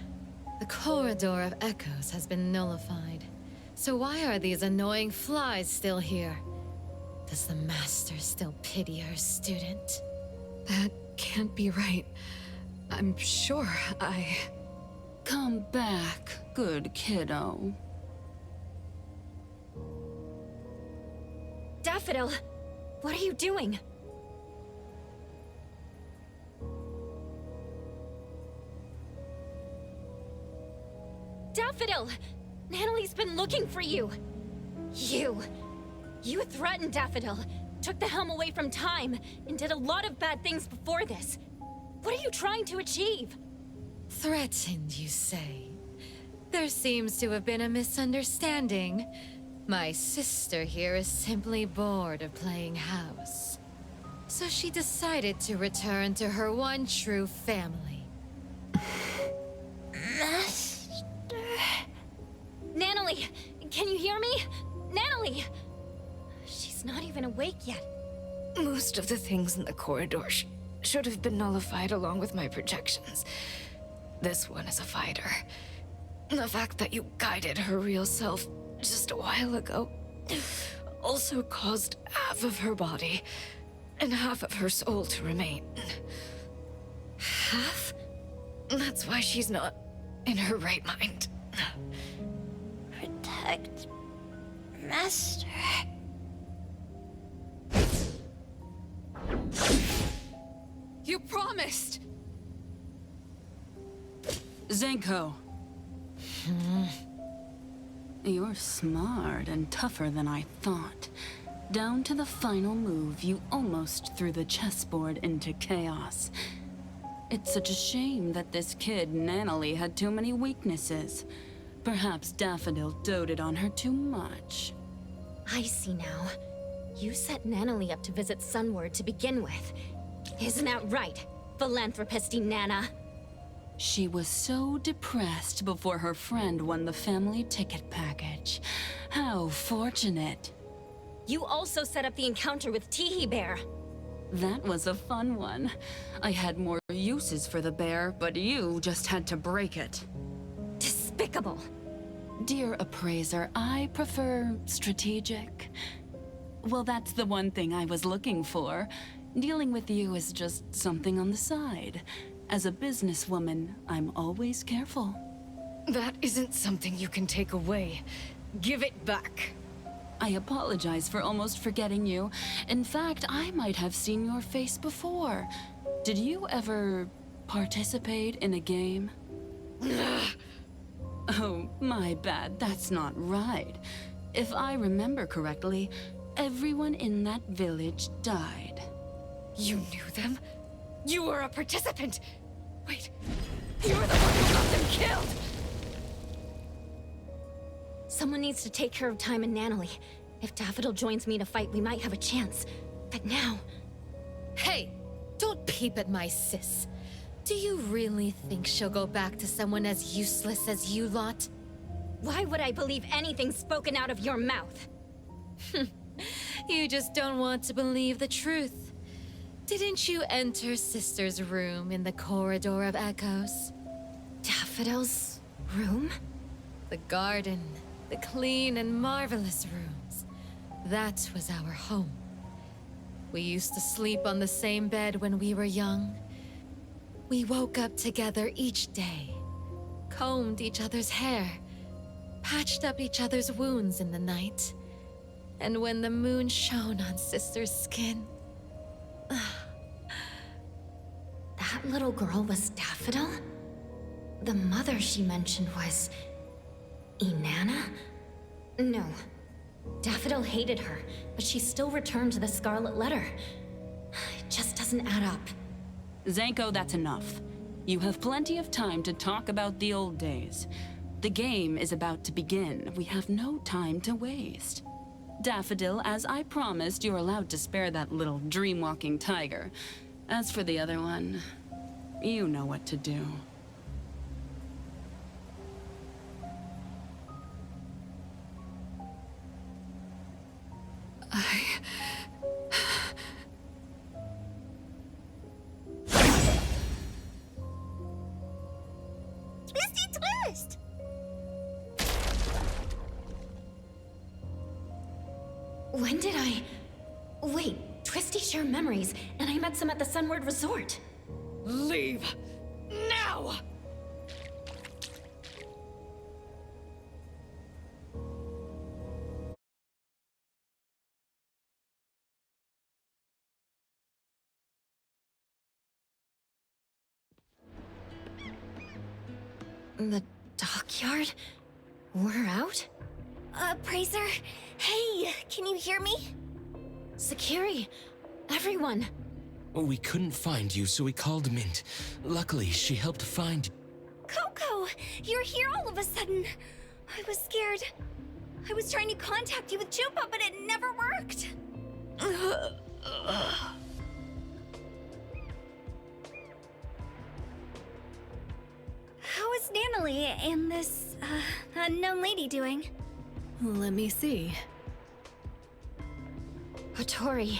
The Corridor of Echoes has been nullified. So why are these annoying flies still here? Does the Master still pity her student? That can't be right. I'm sure I... Come back, good kiddo. Daffodill, what are you doing? Daffodill! Nanaly's been looking for you! You threatened Daffodill, took the helm away from Time, and did a lot of bad things before this. What are you trying to achieve? Threatened, you say? There seems to have been a misunderstanding. My sister here is simply bored of playing house. So she decided to return to her one true family. Master... Nanally, can you hear me? Nanally! She's not even awake yet. Most of the things in the corridor should have been nullified along with my projections. This one is a fighter. The fact that you guided her real self just a while ago also caused half of her body and half of her soul to remain. Half? That's why she's not in her right mind. Protect... Master... You promised! Zenko. You're smart and tougher than I thought. Down to the final move, you almost threw the chessboard into chaos. It's such a shame that this kid, Nanally, had too many weaknesses. Perhaps Daffodill doted on her too much. I see now. You set Nanally up to visit Sunward to begin with. Isn't that right, philanthropist Inanna? She was so depressed before her friend won the family ticket package. How fortunate. You also set up the encounter with Teehee Bear. That was a fun one. I had more uses for the bear, but you just had to break it. Despicable. Dear appraiser, I prefer strategic. Well, that's the one thing I was looking for. Dealing with you is just something on the side. As a businesswoman, I'm always careful. That isn't something you can take away. Give it back. I apologize for almost forgetting you. In fact, I might have seen your face before. Did you ever participate in a game? Oh, my bad. That's not right. If I remember correctly, everyone in that village died. You knew them? You were a participant! Wait, you were the one who got them killed! Someone needs to take care of Time and Nanally. If Daffodill joins me to fight, we might have a chance. But now... Hey! Don't peep at my sis. Do you really think she'll go back to someone as useless as you lot? Why would I believe anything spoken out of your mouth? You just don't want to believe the truth. Didn't you enter Sister's room in the Corridor of Echoes? Daffodill's room? The garden, the clean and marvelous rooms. That was our home. We used to sleep on the same bed when we were young. We woke up together each day, combed each other's hair, patched up each other's wounds in the night. And when the moon shone on Sister's skin... That little girl was Daffodill? The mother she mentioned was... Inanna? No. Daffodill hated her, but she still returned to the Scarlet Letter. It just doesn't add up. Zanko, that's enough. You have plenty of time to talk about the old days. The game is about to begin. We have no time to waste. Daffodill, as I promised, you're allowed to spare that little dream-walking tiger. As for the other one, you know what to do. Twisty twist! When did I... Wait, Twisty share memories, and I met some at the Sunward Resort. Leave! Now! The dockyard? We're out? Praiser? Hey, can you hear me? Sakiri, everyone. We couldn't find you, so we called Mint. Luckily, she helped find... Coco, you're here all of a sudden. I was scared. I was trying to contact you with Chupa, but it never worked. How is Nanally and this, unknown lady doing? Let me see. Hattori.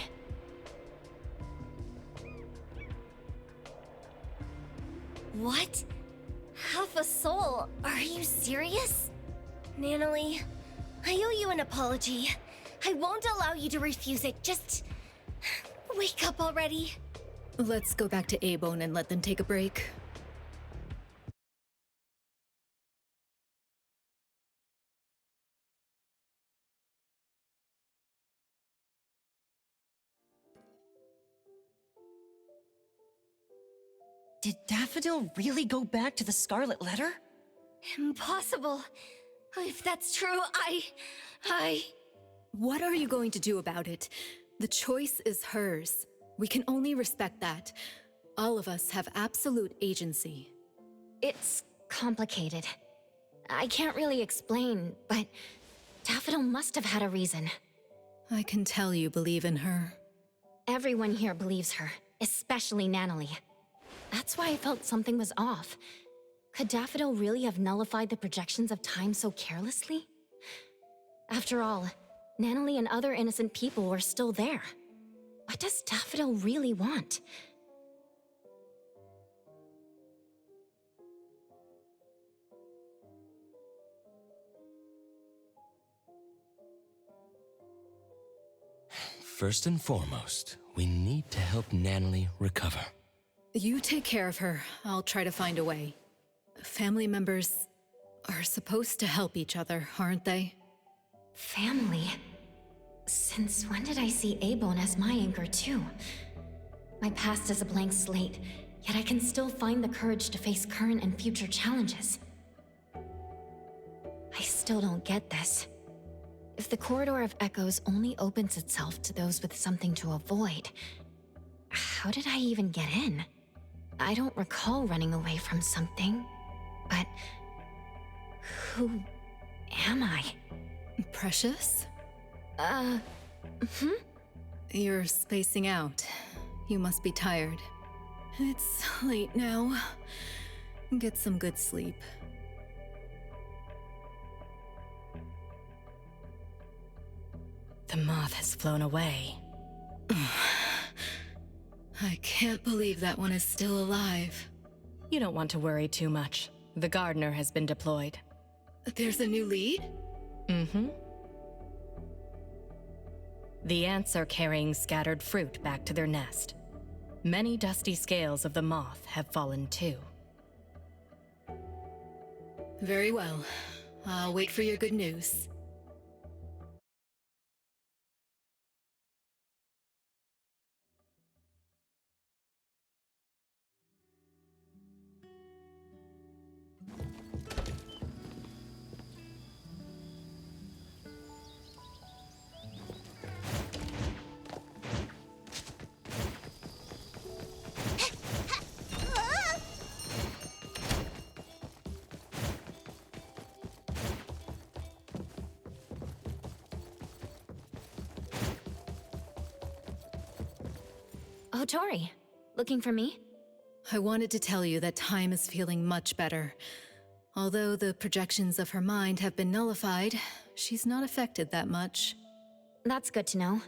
What? Half a soul? Are you serious? Nanally, I owe you an apology. I won't allow you to refuse it. Just... wake up already. Let's go back to Abone and let them take a break. Did Daffodill really go back to the Scarlet Letter? Impossible. If that's true, I... What are you going to do about it? The choice is hers. We can only respect that. All of us have absolute agency. It's complicated. I can't really explain, but Daffodill must have had a reason. I can tell you believe in her. Everyone here believes her, especially Nanally. That's why I felt something was off. Could Daffodill really have nullified the projections of time so carelessly? After all, Nanally and other innocent people were still there. What does Daffodill really want? First and foremost, we need to help Nanally recover. You take care of her. I'll try to find a way. Family members are supposed to help each other, aren't they? Family? Since when did I see Abone as my anchor too? My past is a blank slate, yet I can still find the courage to face current and future challenges. I still don't get this. If the Corridor of Echoes only opens itself to those with something to avoid, how did I even get in? I don't recall running away from something, but who am I? Precious? You're spacing out. You must be tired. It's late now. Get some good sleep. The moth has flown away. I can't believe that one is still alive. You don't want to worry too much. The gardener has been deployed. There's a new lead? Mm-hmm. The ants are carrying scattered fruit back to their nest. Many dusty scales of the moth have fallen too. Very well. I'll wait for your good news. Oh, Tori. Looking for me? I wanted to tell you that Thyme is feeling much better. Although the projections of her mind have been nullified, she's not affected that much. That's good to know.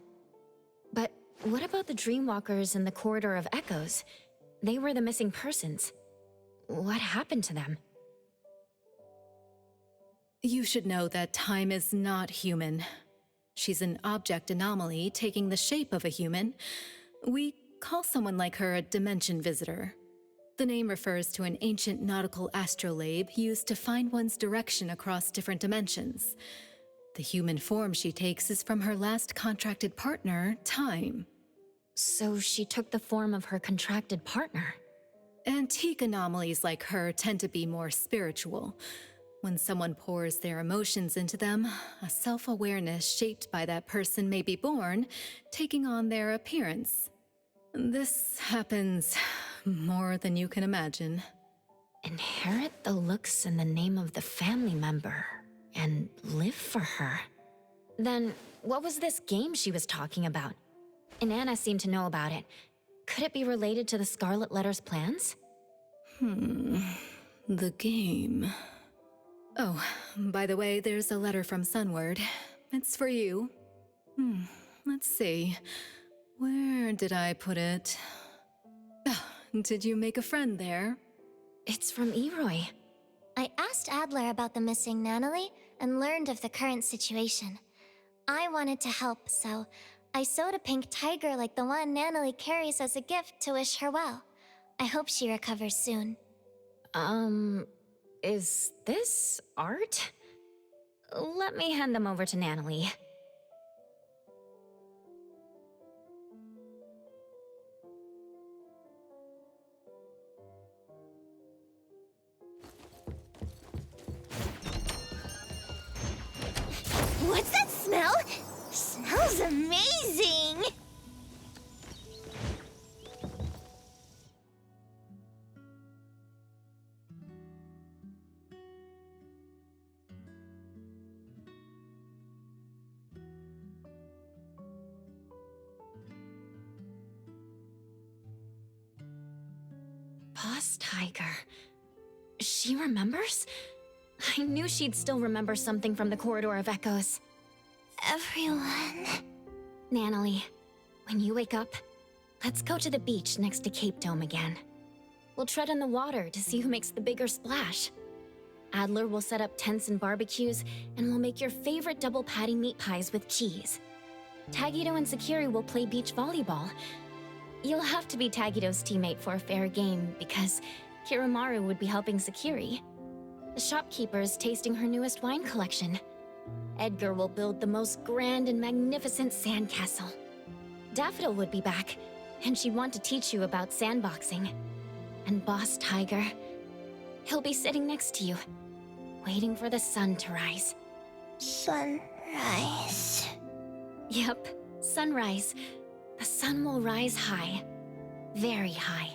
But what about the Dreamwalkers in the Corridor of Echoes? They were the missing persons. What happened to them? You should know that Thyme is not human. She's an object anomaly taking the shape of a human. We call someone like her a dimension visitor. The name refers to an ancient nautical astrolabe used to find one's direction across different dimensions. The human form she takes is from her last contracted partner, Thyme. So she took the form of her contracted partner? Antique anomalies like her tend to be more spiritual. When someone pours their emotions into them, a self-awareness shaped by that person may be born, taking on their appearance. This happens more than you can imagine. Inherit the looks and the name of the family member, and live for her. Then, what was this game she was talking about? Inanna seemed to know about it. Could it be related to the Scarlet Letter's plans? The game. Oh, by the way, there's a letter from Sunward. It's for you. Let's see. Where did I put it? Did you make a friend there? It's from Eroy. I asked Adler about the missing Nanally and learned of the current situation. I wanted to help, so I sewed a pink tiger like the one Nanally carries as a gift to wish her well. I hope she recovers soon. Is this art? Let me hand them over to Nanally. What's that smell? Smells amazing! Boss Tiger. She remembers? I knew she'd still remember something from the Corridor of Echoes. Everyone... Nanally, when you wake up, let's go to the beach next to Cape Dome again. We'll tread in the water to see who makes the bigger splash. Adler will set up tents and barbecues, and we'll make your favorite double patty meat pies with cheese. Tagido and Sakiri will play beach volleyball. You'll have to be Tagido's teammate for a fair game, because Kiramaru would be helping Sakiri. The shopkeeper is tasting her newest wine collection. Edgar will build the most grand and magnificent sandcastle. Daffodill would be back, and she'd want to teach you about sandboxing. And Boss Tiger, he'll be sitting next to you, waiting for the sun to rise. Sunrise. Yep, sunrise. The sun will rise high. Very high.